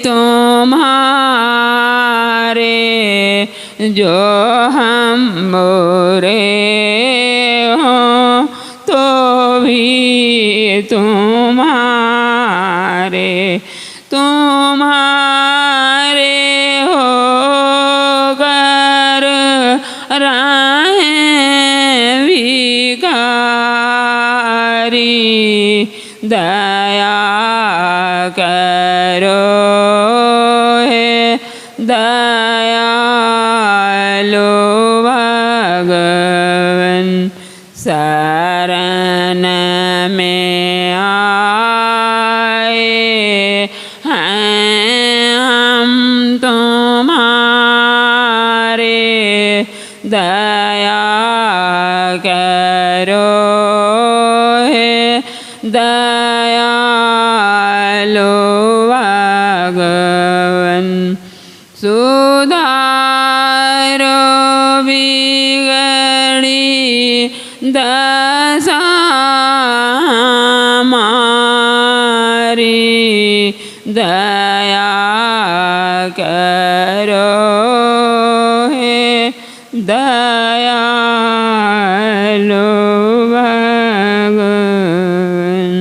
तुम्हारे, जो हम बुरे हों तो भी तुम्हारे, तुम्हारे होकर रहें भिखारी, दया करो हे दयालु भगवन शरण में आए हैं हम तुम्हारे, दया करो हे दयालु भगवन। सुधारो बिगड़ी दशा हमारी, दया करो हे दयालु भगवन।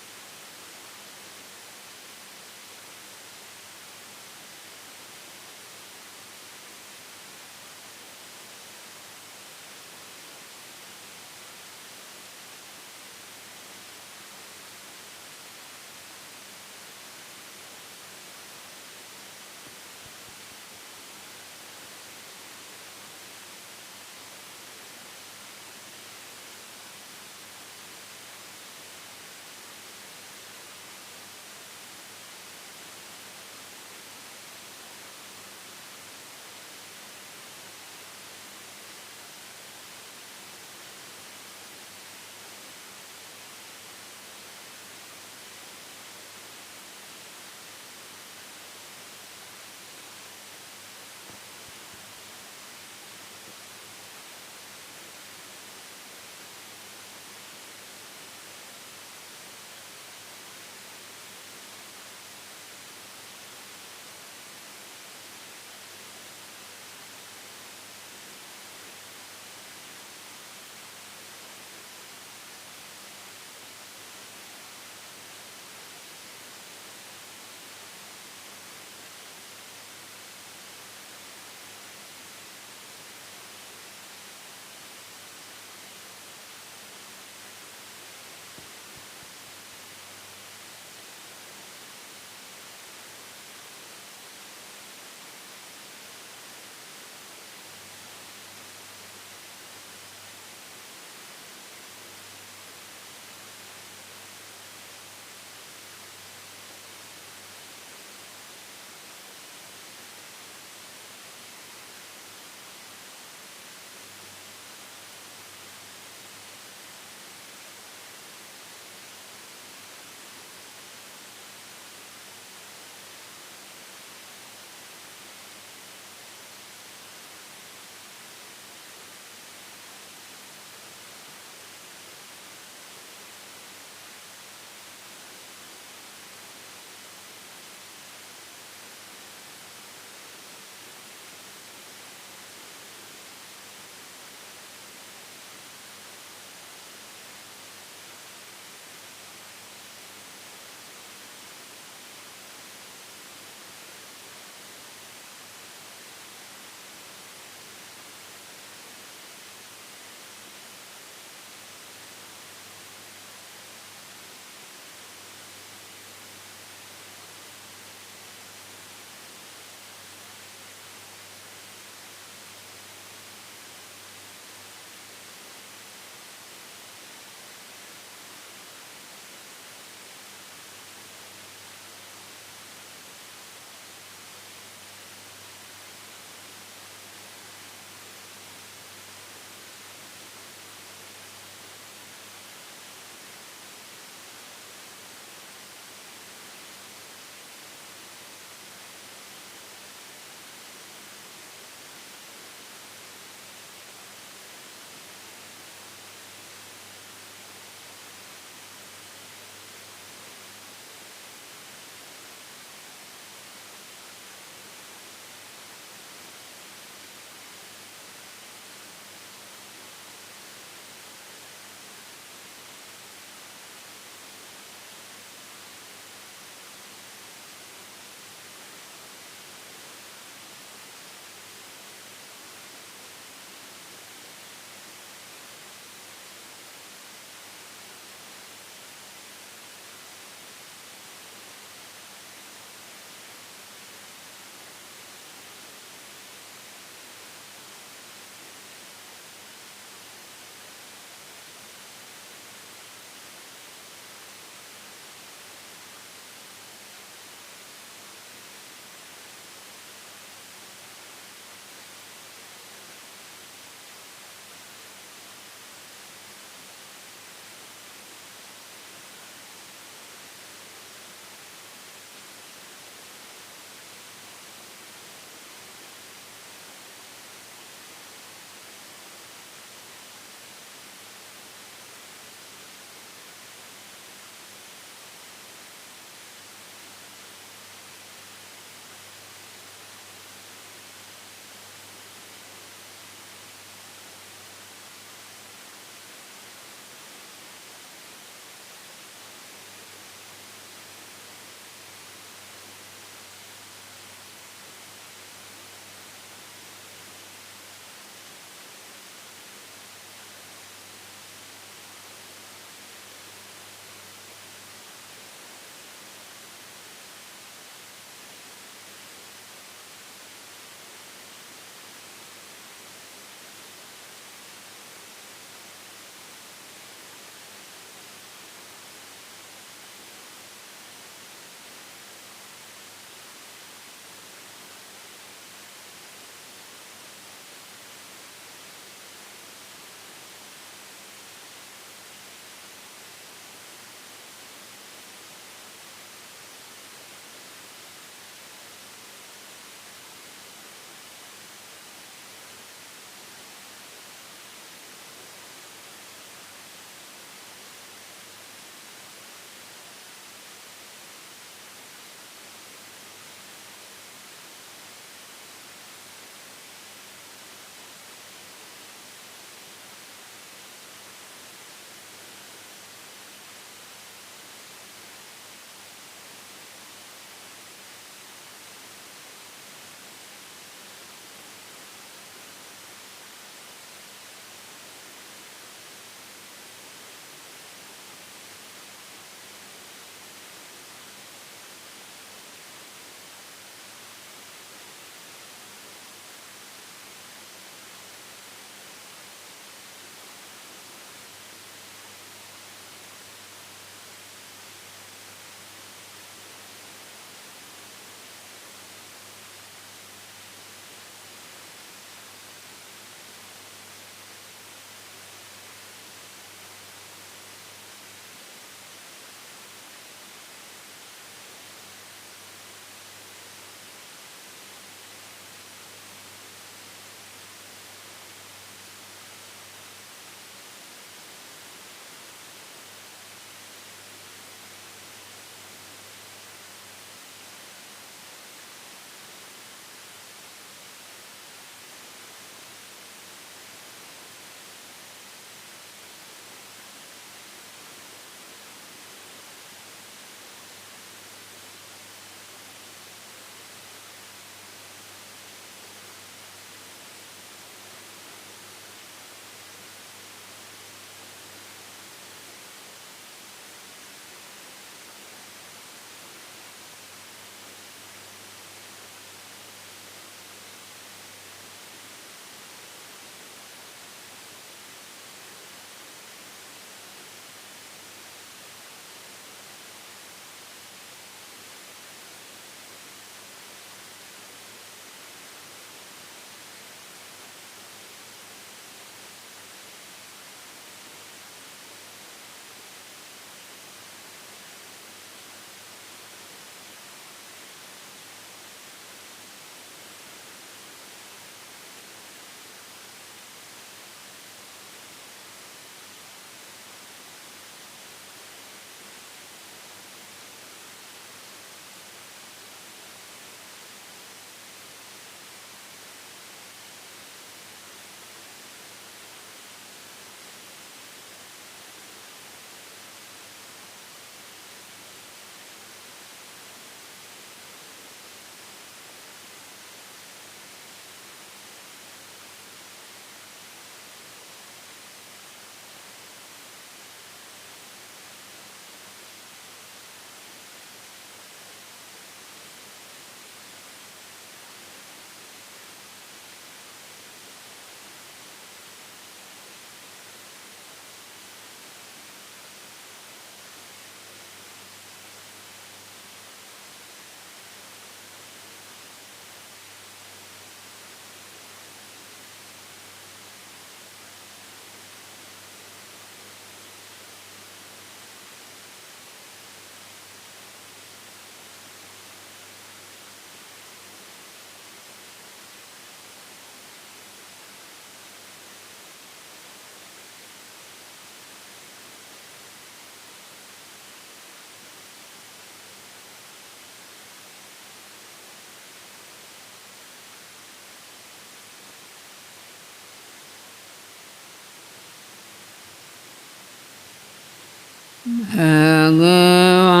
भगवान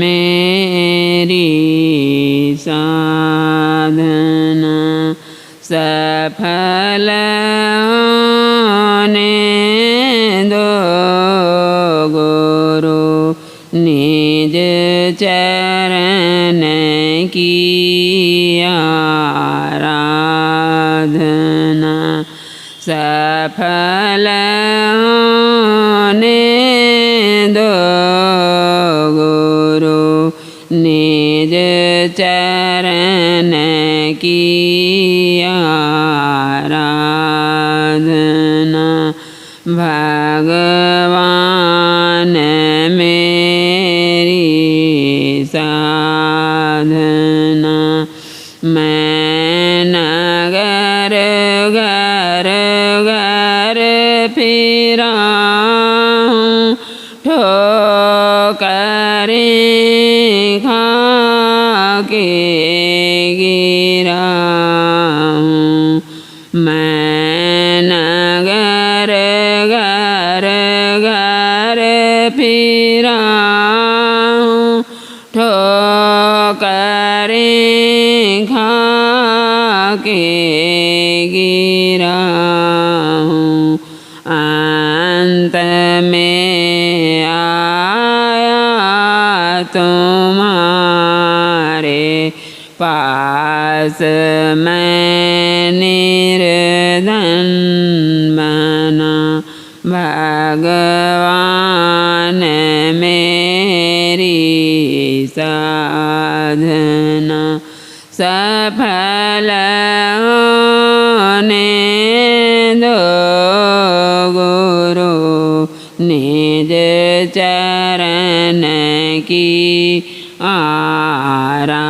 मेरी साधना सफल होने दो गुरु निज चरण की आराधना सफल होने दो गुरु निज चरण की आराधना भगवान मेरी साधना मैं नगर घर घर फिरा ठोकरें खा के गिरा मैं नगर घर घर फिरा ठोकरें खा के गिरा अंत में आया तुम्हारे पास मैं निर्धन बना भगवान मेरी साधना सफल होने दो गुरु निज चरण की आराधना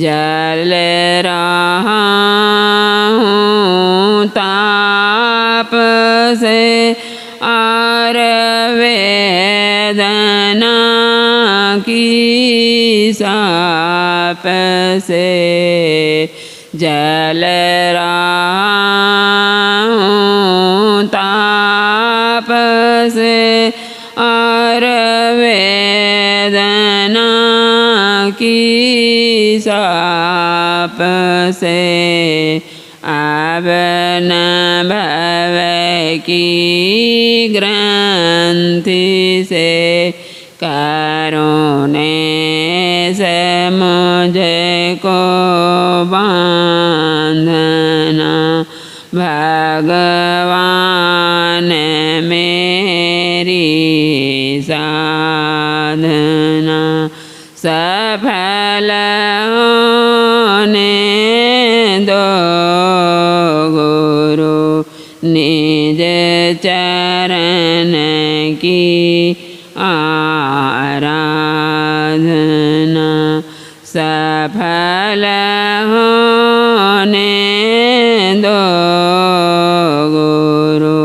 जल रहा हूँ ताप से और वेदना की साप से जल रहा हूँ ताप से और वेदना की साप से अब न भव की ग्रंथि से करुणे से मुझको बांधना भगवान मेरी साधना सफल होने दो गुरु निज चरण की आराधना सफल होने दो गुरु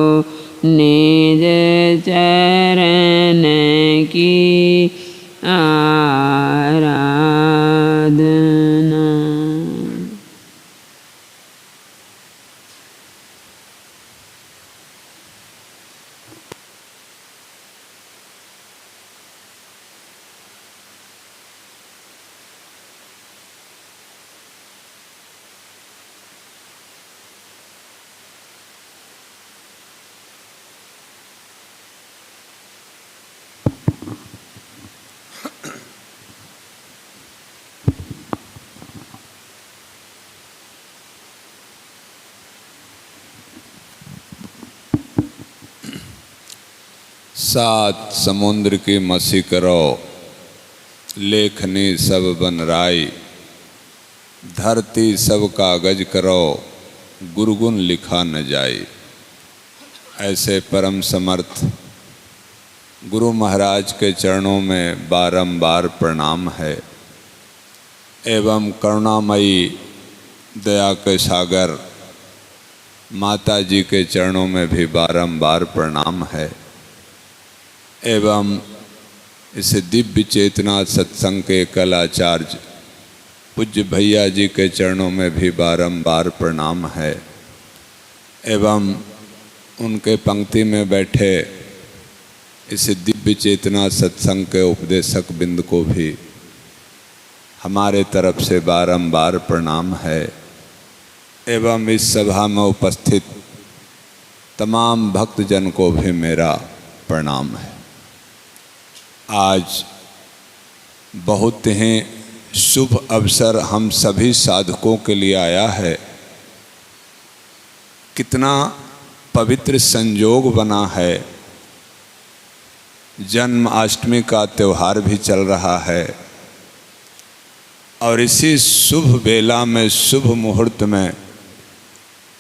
निज चरण की आराधना। सात समुद्र की मसी करो लेखनी सब बन राई धरती सब कागज करो गुरगुन लिखा न जाई। ऐसे परम समर्थ गुरु महाराज के चरणों में बारंबार प्रणाम है एवं करुणामयी दया के सागर माता जी के चरणों में भी बारंबार प्रणाम है एवं इस दिव्य चेतना सत्संग के कलाचार्य पूज्य भैया जी के चरणों में भी बारंबार प्रणाम है एवं उनके पंक्ति में बैठे इस दिव्य चेतना सत्संग के उपदेशक बिंद को भी हमारे तरफ से बारंबार प्रणाम है एवं इस सभा में उपस्थित तमाम भक्तजन को भी मेरा प्रणाम है। आज बहुत ही शुभ अवसर हम सभी साधकों के लिए आया है। कितना पवित्र संयोग बना है। जन्माष्टमी का त्यौहार भी चल रहा है और इसी शुभ बेला में शुभ मुहूर्त में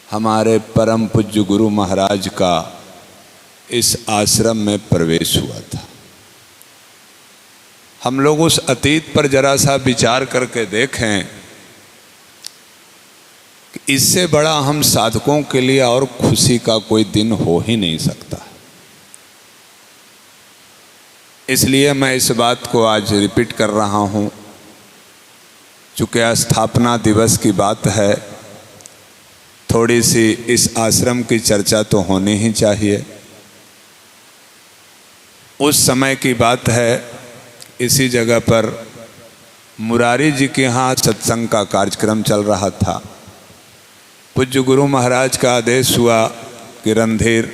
हमारे परम पूज्य गुरु महाराज का इस आश्रम में प्रवेश हुआ था। हम लोग उस अतीत पर जरा सा विचार करके देखें कि इससे बड़ा हम साधकों के लिए और खुशी का कोई दिन हो ही नहीं सकता। इसलिए मैं इस बात को आज रिपीट कर रहा हूँ। चूँकि स्थापना दिवस की बात है, थोड़ी सी इस आश्रम की चर्चा तो होनी ही चाहिए। उस समय की बात है, इसी जगह पर मुरारी जी के यहाँ सत्संग का कार्यक्रम चल रहा था। पूज्य गुरु महाराज का आदेश हुआ कि रणधीर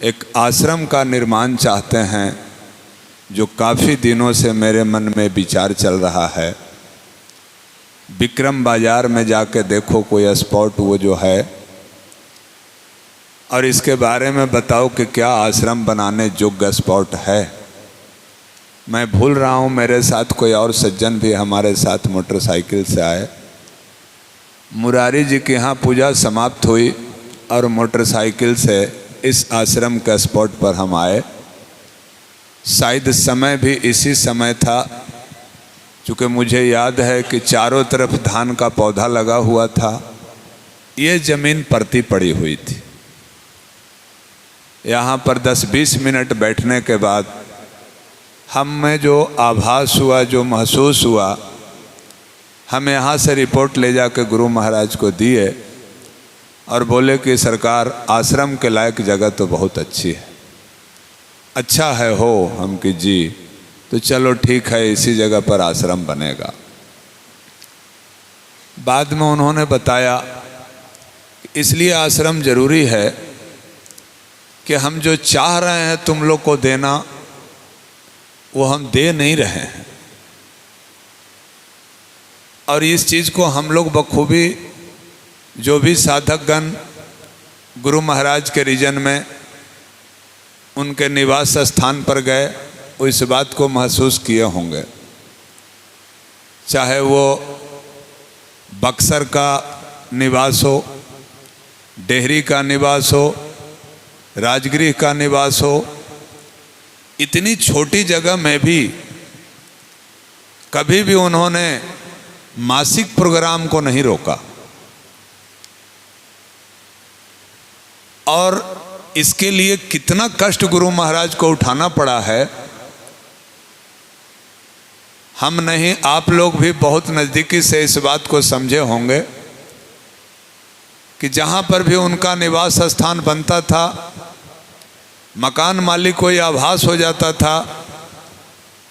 एक आश्रम का निर्माण चाहते हैं, जो काफ़ी दिनों से मेरे मन में विचार चल रहा है। विक्रम बाजार में जाके देखो कोई स्पॉट वो जो है, और इसके बारे में बताओ कि क्या आश्रम बनाने योग्य स्पॉट है। मैं भूल रहा हूँ, मेरे साथ कोई और सज्जन भी हमारे साथ मोटरसाइकिल से आए। मुरारी जी के यहाँ पूजा समाप्त हुई और मोटरसाइकिल से इस आश्रम के स्पॉट पर हम आए। शायद समय भी इसी समय था, क्योंकि मुझे याद है कि चारों तरफ धान का पौधा लगा हुआ था। ये ज़मीन परती पड़ी हुई थी। यहाँ पर 10-20 मिनट बैठने के बाद हम में जो आभास हुआ, जो महसूस हुआ, हम यहाँ से रिपोर्ट ले जाके गुरु महाराज को दिए और बोले कि सरकार, आश्रम के लायक जगह तो बहुत अच्छी है। अच्छा है हो, हम कि जी, तो चलो ठीक है, इसी जगह पर आश्रम बनेगा। बाद में उन्होंने बताया इसलिए आश्रम जरूरी है कि हम जो चाह रहे हैं तुम लोग को देना, वो हम दे नहीं रहे हैं। और इस चीज़ को हम लोग बखूबी, जो भी साधकगण गुरु महाराज के रीजन में उनके निवास स्थान पर गए, वो इस बात को महसूस किए होंगे। चाहे वो बक्सर का निवास हो, डेहरी का निवास हो, राजगृह का निवास हो, इतनी छोटी जगह में भी कभी भी उन्होंने मासिक प्रोग्राम को नहीं रोका। और इसके लिए कितना कष्ट गुरु महाराज को उठाना पड़ा है, हम नहीं, आप लोग भी बहुत नज़दीकी से इस बात को समझे होंगे कि जहाँ पर भी उनका निवास स्थान बनता था, मकान मालिक को यह आभास हो जाता था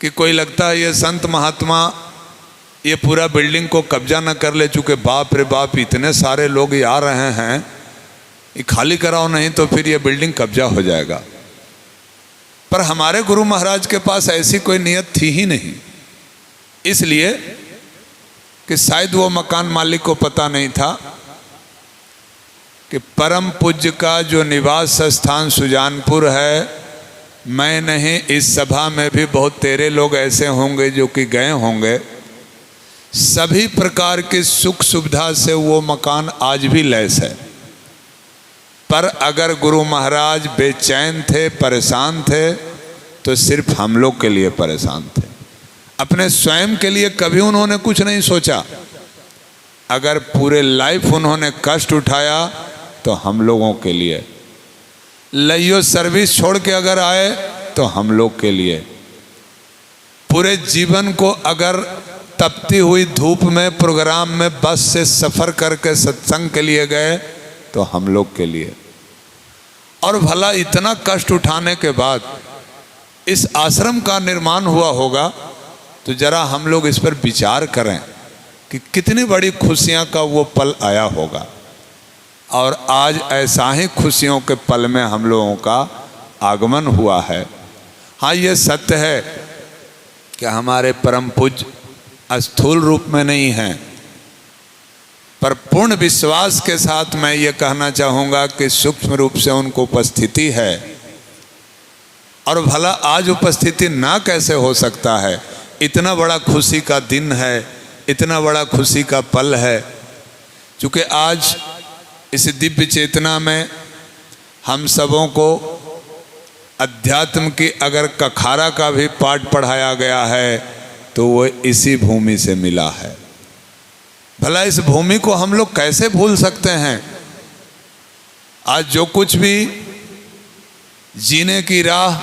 कि कोई लगता है ये संत महात्मा ये पूरा बिल्डिंग को कब्जा न कर ले, चूँकि बाप रे बाप इतने सारे लोग ये आ रहे हैं, ये खाली कराओ, नहीं तो फिर ये बिल्डिंग कब्जा हो जाएगा। पर हमारे गुरु महाराज के पास ऐसी कोई नियत थी ही नहीं, इसलिए कि शायद वो मकान मालिक को पता नहीं था कि परम पूज्य का जो निवास स्थान सुजानपुर है, मैं नहीं, इस सभा में भी बहुत तेरे लोग ऐसे होंगे जो कि गए होंगे, सभी प्रकार की सुख सुविधा से वो मकान आज भी लैस है। पर अगर गुरु महाराज बेचैन थे, परेशान थे, तो सिर्फ हम लोग के लिए परेशान थे। अपने स्वयं के लिए कभी उन्होंने कुछ नहीं सोचा। अगर पूरे लाइफ उन्होंने कष्ट उठाया तो हम लोगों के लिए, लइयो सर्विस छोड़ के अगर आए तो हम लोग के लिए, पूरे जीवन को अगर तपती हुई धूप में प्रोग्राम में बस से सफ़र करके सत्संग के लिए गए तो हम लोग के लिए, और भला इतना कष्ट उठाने के बाद इस आश्रम का निर्माण हुआ होगा, तो जरा हम लोग इस पर विचार करें कि कितनी बड़ी खुशियां का वो पल आया होगा। और आज ऐसा ही खुशियों के पल में हम लोगों का आगमन हुआ है। हाँ, ये सत्य है कि हमारे परम पूज्य स्थूल रूप में नहीं हैं, पर पूर्ण विश्वास के साथ मैं ये कहना चाहूँगा कि सूक्ष्म रूप से उनको उपस्थिति है। और भला आज उपस्थिति ना कैसे हो सकता है? इतना बड़ा खुशी का दिन है, इतना बड़ा खुशी का पल है। चूँकि आज इस दिव्य चेतना में हम सबों को अध्यात्म की अगर कखारा का भी पाठ पढ़ाया गया है तो वो इसी भूमि से मिला है। भला इस भूमि को हम लोग कैसे भूल सकते हैं? आज जो कुछ भी जीने की राह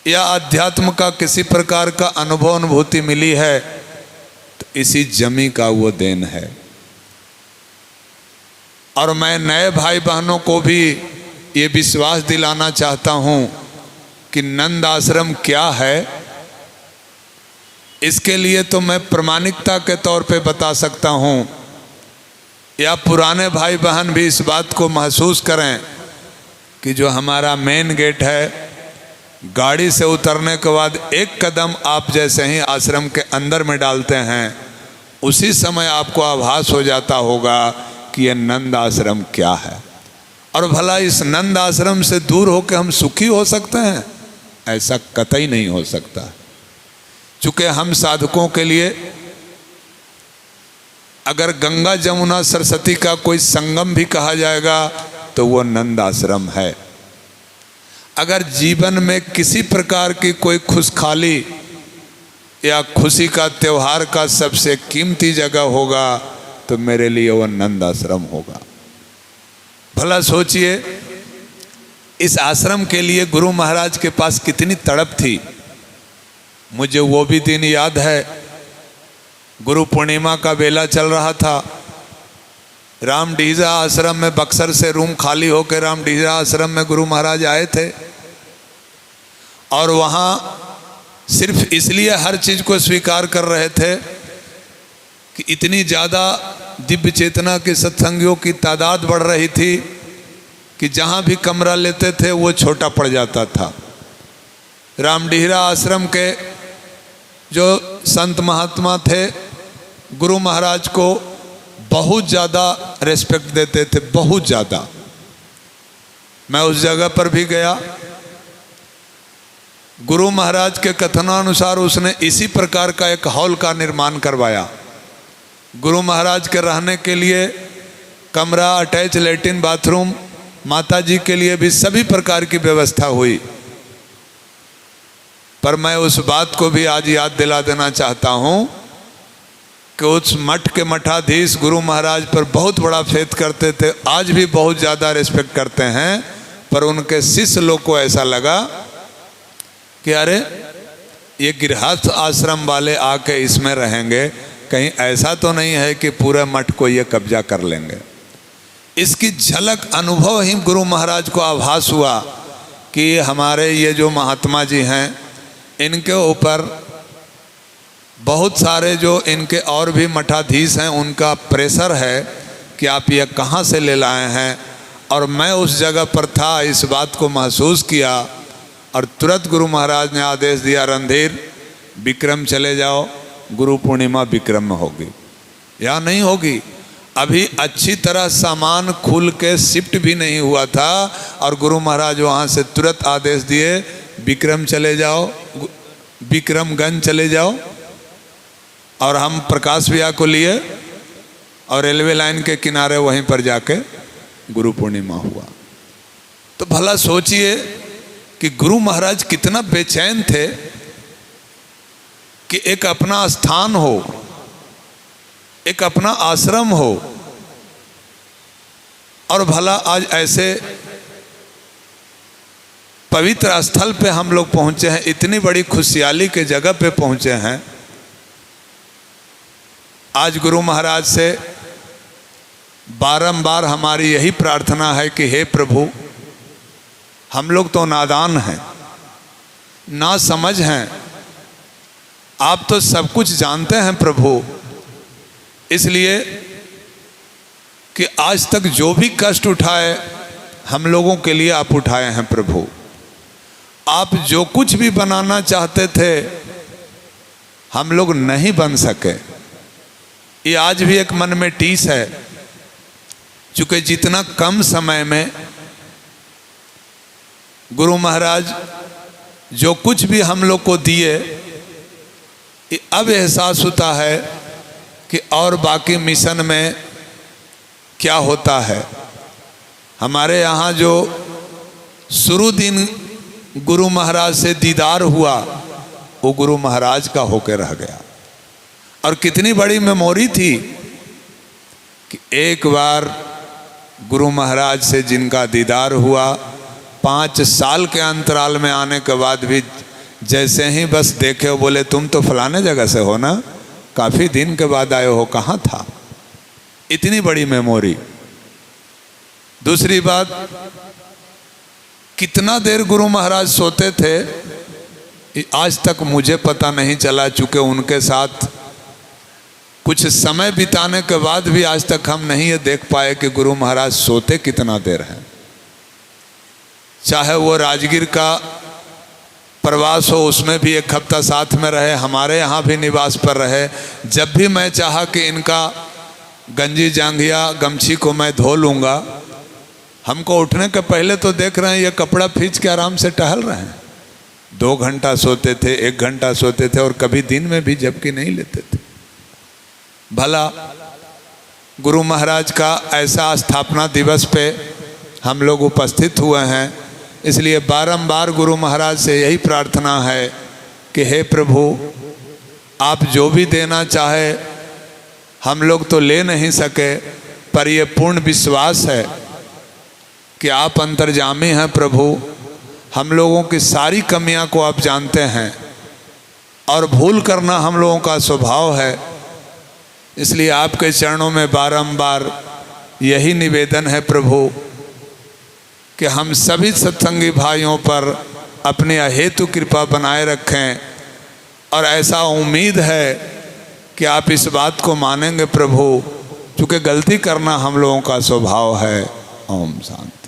या अध्यात्म का किसी प्रकार का अनुभव अनुभूति मिली है तो इसी जमी का वो देन है। और मैं नए भाई बहनों को भी ये विश्वास दिलाना चाहता हूँ कि नंद आश्रम क्या है। इसके लिए तो मैं प्रमाणिकता के तौर पे बता सकता हूँ, या पुराने भाई बहन भी इस बात को महसूस करें कि जो हमारा मेन गेट है, गाड़ी से उतरने के बाद एक कदम आप जैसे ही आश्रम के अंदर में डालते हैं, उसी समय आपको आभास हो जाता होगा कि यह नंद आश्रम क्या है। और भला इस नंद आश्रम से दूर होकर हम सुखी हो सकते हैं? ऐसा कतई नहीं हो सकता। चूँकि हम साधकों के लिए अगर गंगा जमुना सरस्वती का कोई संगम भी कहा जाएगा तो वो नंद आश्रम है। अगर जीवन में किसी प्रकार की कोई खुशहाली या खुशी का त्यौहार का सबसे कीमती जगह होगा तो मेरे लिए वो नंद आश्रम होगा। भला सोचिए, इस आश्रम के लिए गुरु महाराज के पास कितनी तड़प थी। मुझे वो भी दिन याद है, गुरु पूर्णिमा का बेला चल रहा था। रामडीजा आश्रम में बक्सर से रूम खाली होकर रामडीजा आश्रम में गुरु महाराज आए थे, और वहाँ सिर्फ इसलिए हर चीज़ को स्वीकार कर रहे थे कि इतनी ज़्यादा दिव्य चेतना के सत्संगियों की तादाद बढ़ रही थी कि जहाँ भी कमरा लेते थे वो छोटा पड़ जाता था। रामडीहरा आश्रम के जो संत महात्मा थे गुरु महाराज को बहुत ज़्यादा रेस्पेक्ट देते थे, बहुत ज़्यादा। मैं उस जगह पर भी गया। गुरु महाराज के कथनानुसार उसने इसी प्रकार का एक हॉल का निर्माण करवाया। गुरु महाराज के रहने के लिए कमरा, अटैच लेट्रिन बाथरूम, माता जी के लिए भी सभी प्रकार की व्यवस्था हुई। पर मैं उस बात को भी आज याद दिला देना चाहता हूँ कि उस मठ के मठाधीश गुरु महाराज पर बहुत बड़ा फेथ करते थे, आज भी बहुत ज़्यादा रिस्पेक्ट करते हैं। पर उनके शिष्य लोग को ऐसा लगा कि अरे ये गृहस्थ आश्रम वाले आके इसमें रहेंगे, कहीं ऐसा तो नहीं है कि पूरे मठ को ये कब्जा कर लेंगे। इसकी झलक अनुभव ही गुरु महाराज को आभास हुआ कि हमारे ये जो महात्मा जी हैं इनके ऊपर बहुत सारे जो इनके और भी मठाधीश हैं उनका प्रेशर है कि आप ये कहाँ से ले लाए हैं। और मैं उस जगह पर था, इस बात को महसूस किया, और तुरंत गुरु महाराज ने आदेश दिया, रणधीर विक्रम चले जाओ, गुरु पूर्णिमा विक्रम में होगी या नहीं होगी। अभी अच्छी तरह सामान खुल के शिफ्ट भी नहीं हुआ था और गुरु महाराज वहाँ से तुरंत आदेश दिए, विक्रम चले जाओ, विक्रमगंज चले जाओ। और हम प्रकाश भैया को लिए और रेलवे लाइन के किनारे वहीं पर जाके गुरु पूर्णिमा हुआ। तो भला सोचिए कि गुरु महाराज कितना बेचैन थे कि एक अपना स्थान हो, एक अपना आश्रम हो, और भला आज ऐसे पवित्र स्थल पे हम लोग पहुंचे हैं, इतनी बड़ी खुशहाली के जगह पे पहुंचे हैं। आज गुरु महाराज से बारंबार हमारी यही प्रार्थना है कि हे प्रभु, हम लोग तो नादान हैं, ना समझ हैं। आप तो सब कुछ जानते हैं प्रभु, इसलिए कि आज तक जो भी कष्ट उठाए हम लोगों के लिए आप उठाए हैं प्रभु। आप जो कुछ भी बनाना चाहते थे हम लोग नहीं बन सके। ये आज भी एक मन में टीस है, क्योंकि जितना कम समय में गुरु महाराज जो कुछ भी हम लोग को दिए, अब एहसास होता है कि और बाकी मिशन में क्या होता है। हमारे यहाँ जो शुरू दिन गुरु महाराज से दीदार हुआ वो गुरु महाराज का होकर रह गया। और कितनी बड़ी मेमोरी थी कि एक बार गुरु महाराज से जिनका दीदार हुआ, 5 साल के अंतराल में आने के बाद भी जैसे ही बस देखे वो बोले तुम तो फलाने जगह से हो ना, काफ़ी दिन के बाद आए हो, कहाँ था। इतनी बड़ी मेमोरी। दूसरी बात, कितना देर गुरु महाराज सोते थे आज तक मुझे पता नहीं चला, चूँकि उनके साथ कुछ समय बिताने के बाद भी आज तक हम नहीं ये देख पाए कि गुरु महाराज सोते कितना देर हैं। चाहे वो राजगीर का प्रवास हो, उसमें भी 1 हफ्ता साथ में रहे, हमारे यहाँ भी निवास पर रहे। जब भी मैं चाहा कि इनका गंजी जांघिया गमछी को मैं धो लूँगा, हमको उठने के पहले तो देख रहे हैं ये कपड़ा खींच के आराम से टहल रहे हैं। 2 घंटा सोते थे, 1 घंटा सोते थे, और कभी दिन में भी झपकी नहीं लेते थे। भला गुरु महाराज का ऐसा स्थापना दिवस पे हम लोग उपस्थित हुए हैं, इसलिए बारंबार गुरु महाराज से यही प्रार्थना है कि हे प्रभु, आप जो भी देना चाहे हम लोग तो ले नहीं सके, पर ये पूर्ण विश्वास है कि आप अंतर्यामी हैं प्रभु। हम लोगों की सारी कमियां को आप जानते हैं और भूल करना हम लोगों का स्वभाव है, इसलिए आपके चरणों में बारंबार यही निवेदन है प्रभु कि हम सभी सत्संगी भाइयों पर अपनी अहेतु कृपा बनाए रखें। और ऐसा उम्मीद है कि आप इस बात को मानेंगे प्रभु, क्योंकि गलती करना हम लोगों का स्वभाव है। ओम शांति।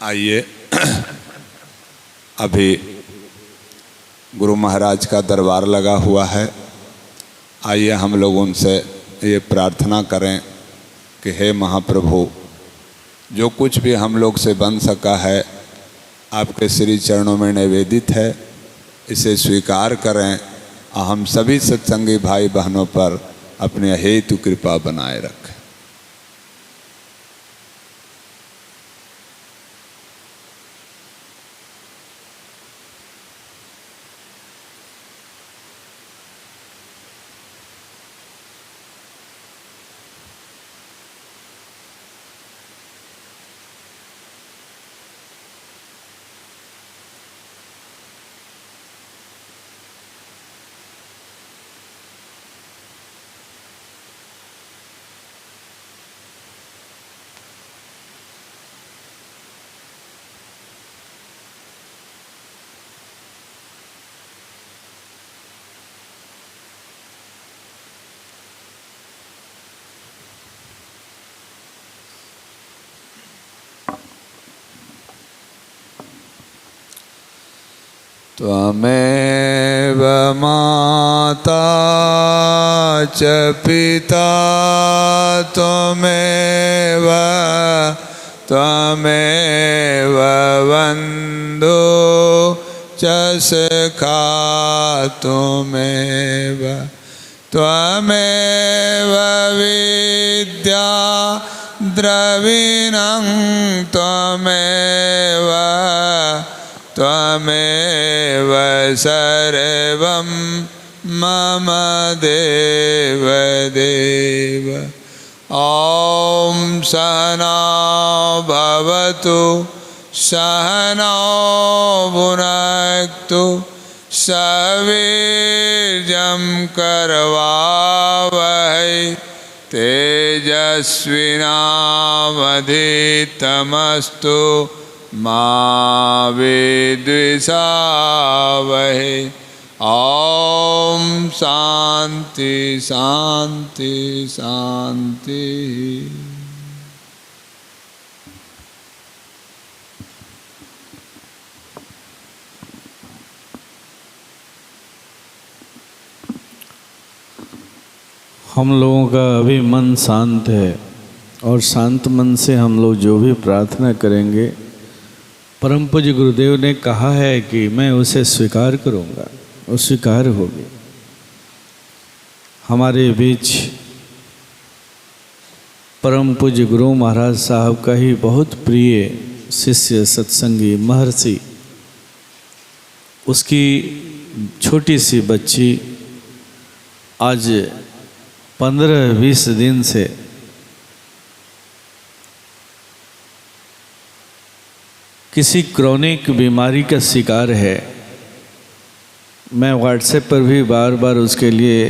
आइए, अभी गुरु महाराज का दरबार लगा हुआ है। आइए हम लोग उनसे ये प्रार्थना करें कि हे महाप्रभु, जो कुछ भी हम लोग से बन सका है आपके श्री चरणों में निवेदित है, इसे स्वीकार करें और हम सभी सत्संगी भाई बहनों पर अपने हेतु कृपा बनाए रखें। त्वमेव माता च पिता त्वमेव बन्धु च सखा त्वमेव विद्या द्रविणं त्वमेव सर्वं मम देव देव। ॐ सहना भवतु सहनौ भुनक्तु सवीर्यं करवावहै तेजस्विनावधीतमस्तु मा विद्विषावहै। ओम शांति शांति शांति। हम लोगों का अभी मन शांत है और शांत मन से हम लोग जो भी प्रार्थना करेंगे परम पूज्य गुरुदेव ने कहा है कि मैं उसे स्वीकार करूँगा, वो स्वीकार होगी। हमारे बीच परम पूज्य गुरु महाराज साहब का ही बहुत प्रिय शिष्य सत्संगी महर्षि, उसकी छोटी सी बच्ची आज 15-20 दिन से किसी क्रॉनिक बीमारी का शिकार है। मैं व्हाट्सएप पर भी बार बार उसके लिए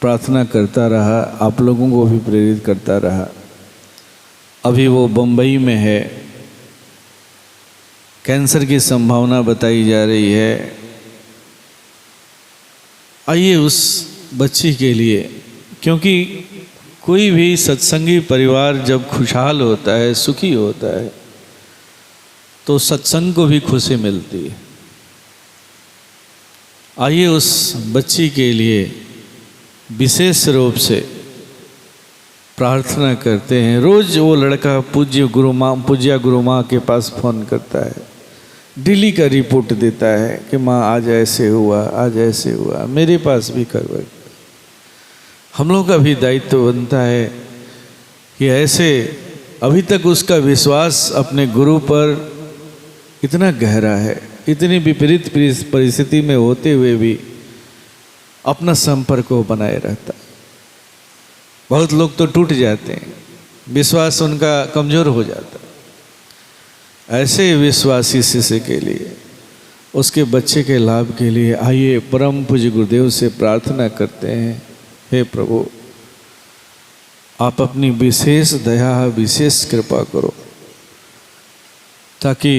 प्रार्थना करता रहा, आप लोगों को भी प्रेरित करता रहा। अभी वो बम्बई में है, कैंसर की संभावना बताई जा रही है। आइए उस बच्ची के लिए, क्योंकि कोई भी सत्संगी परिवार जब खुशहाल होता है, सुखी होता है, तो सत्संग को भी खुशी मिलती है। आइए उस बच्ची के लिए विशेष रूप से प्रार्थना करते हैं। रोज वो लड़का पूज्य गुरु माँ के पास फ़ोन करता है, डेली का रिपोर्ट देता है कि माँ आज ऐसे हुआ, आज ऐसे हुआ, मेरे पास भी करवा। हम लोग का भी दायित्व बनता है कि ऐसे, अभी तक उसका विश्वास अपने गुरु पर इतना गहरा है, इतनी विपरीत परिस्थिति में होते हुए भी अपना संपर्क को बनाए रहता है। बहुत लोग तो टूट जाते हैं, विश्वास उनका कमज़ोर हो जाता है। ऐसे विश्वासी शिष्य के लिए, उसके बच्चे के लाभ के लिए आइए परम पूज्य गुरुदेव से प्रार्थना करते हैं। हे प्रभु, आप अपनी विशेष दया, विशेष कृपा करो, ताकि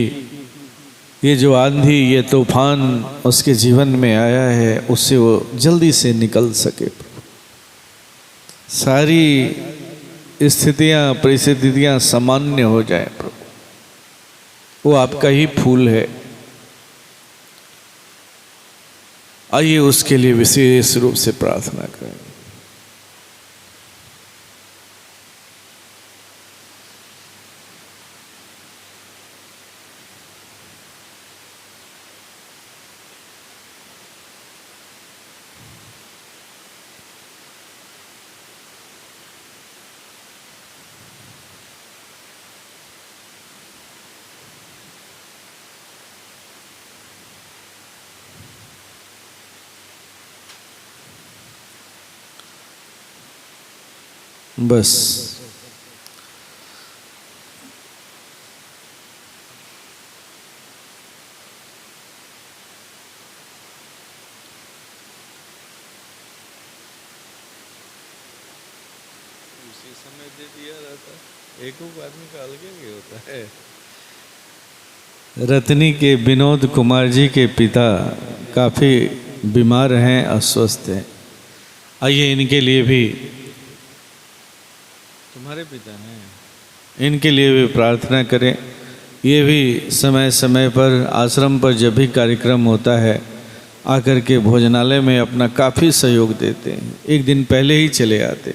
ये जो आंधी, ये तूफान उसके जीवन में आया है, उससे वो जल्दी से निकल सके। सारी स्थितियाँ, परिस्थितियाँ सामान्य हो जाए प्रभु। वो आपका ही फूल है। आइए उसके लिए विशेष रूप से प्रार्थना करें। बस उसी समय दे दिया रहता, एक आदमी का अलग ही होता है। रत्नी के विनोद कुमार जी के पिता काफ़ी बीमार हैं, अस्वस्थ हैं। आइए इनके लिए भी, तुम्हारे पिता हैं, इनके लिए भी प्रार्थना करें। ये भी समय समय पर आश्रम पर जब भी कार्यक्रम होता है आकर के भोजनालय में अपना काफ़ी सहयोग देते हैं, एक दिन पहले ही चले आते।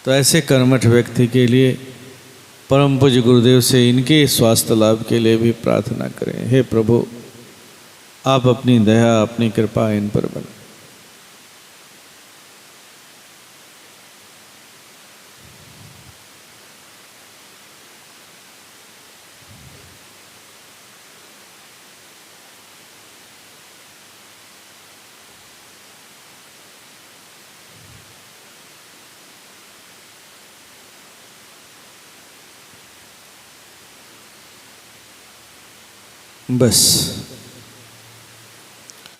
तो ऐसे कर्मठ व्यक्ति के लिए परम पूज्य गुरुदेव से इनके स्वास्थ्य लाभ के लिए भी प्रार्थना करें। हे प्रभु, आप अपनी दया, अपनी कृपा इन पर बनाएं। बस